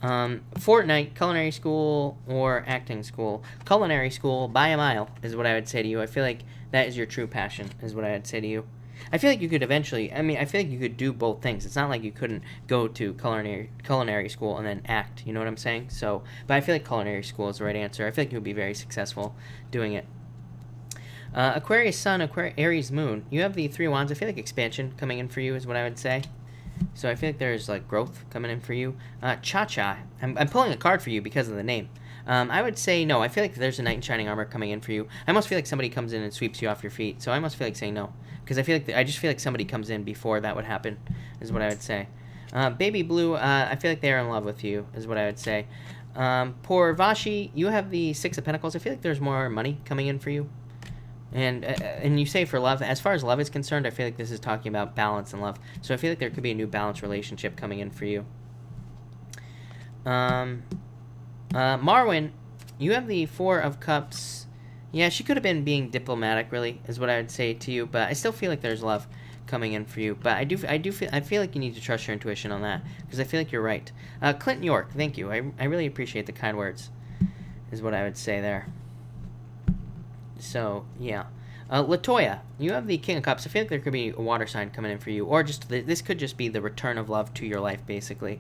Fortnite, culinary school, or acting school. Culinary school by a mile is what I would say to you. I feel like that is your true passion, is what I would say to you. I feel like you could eventually, I feel like you could do both things. It's not like you couldn't go to culinary school and then act, you know what I'm saying? So, but I feel like culinary school is the right answer. I feel like you would be very successful doing it. Aquarius Sun, Aries Moon. You have the Three Wands. I feel like expansion coming in for you is what I would say. So I feel like there's like growth coming in for you. Cha-Cha. I'm pulling a card for you because of the name. I would say no. I feel like there's a Knight in Shining Armor coming in for you. I almost feel like somebody comes in and sweeps you off your feet. So I almost feel like saying no. Because I just feel like somebody comes in before that would happen, is what I would say. Baby Blue, I feel like they are in love with you, is what I would say. Poor Vashi, you have the Six of Pentacles. I feel like there's more money coming in for you. And you say for love, as far as love is concerned, I feel like this is talking about balance and love. So I feel like there could be a new balanced relationship coming in for you. Marwin, you have the Four of Cups. Yeah, she could have been being diplomatic, really, is what I would say to you. But I still feel like there's love coming in for you. But I feel like you need to trust your intuition on that, because I feel like you're right. Clinton York, thank you. I really appreciate the kind words, is what I would say there. So, yeah. Latoya, you have the King of Cups. I feel like there could be a water sign coming in for you, or just this could just be the return of love to your life, basically.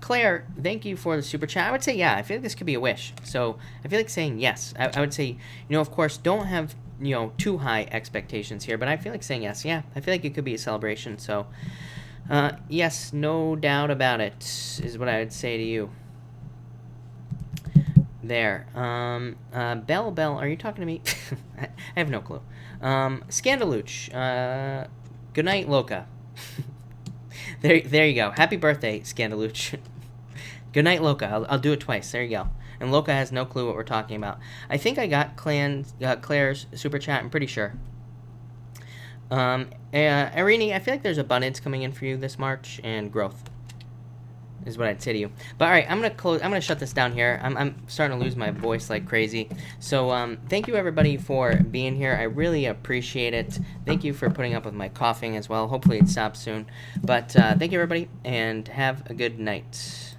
Claire, thank you for the super chat. I would say, yeah, I feel like this could be a wish. So I feel like saying yes. I would say, of course, don't have, too high expectations here, but I feel like saying yes. Yeah, I feel like it could be a celebration. So, yes, no doubt about it, is what I would say to you. There. Bell, are you talking to me? I have no clue. Scandaluch. Good night, Loca. there you go. Happy birthday, Scandaluch. Good night, Loca. I'll do it twice. There you go. And Loca has no clue what we're talking about. I think I got Claire's super chat. I'm pretty sure. Irini, I feel like there's abundance coming in for you this March and growth, is what I'd say to you. But all right, I'm gonna shut this down here. I'm starting to lose my voice like crazy. So thank you everybody for being here. I really appreciate it. Thank you for putting up with my coughing as well. Hopefully it stops soon. But thank you everybody, and have a good night.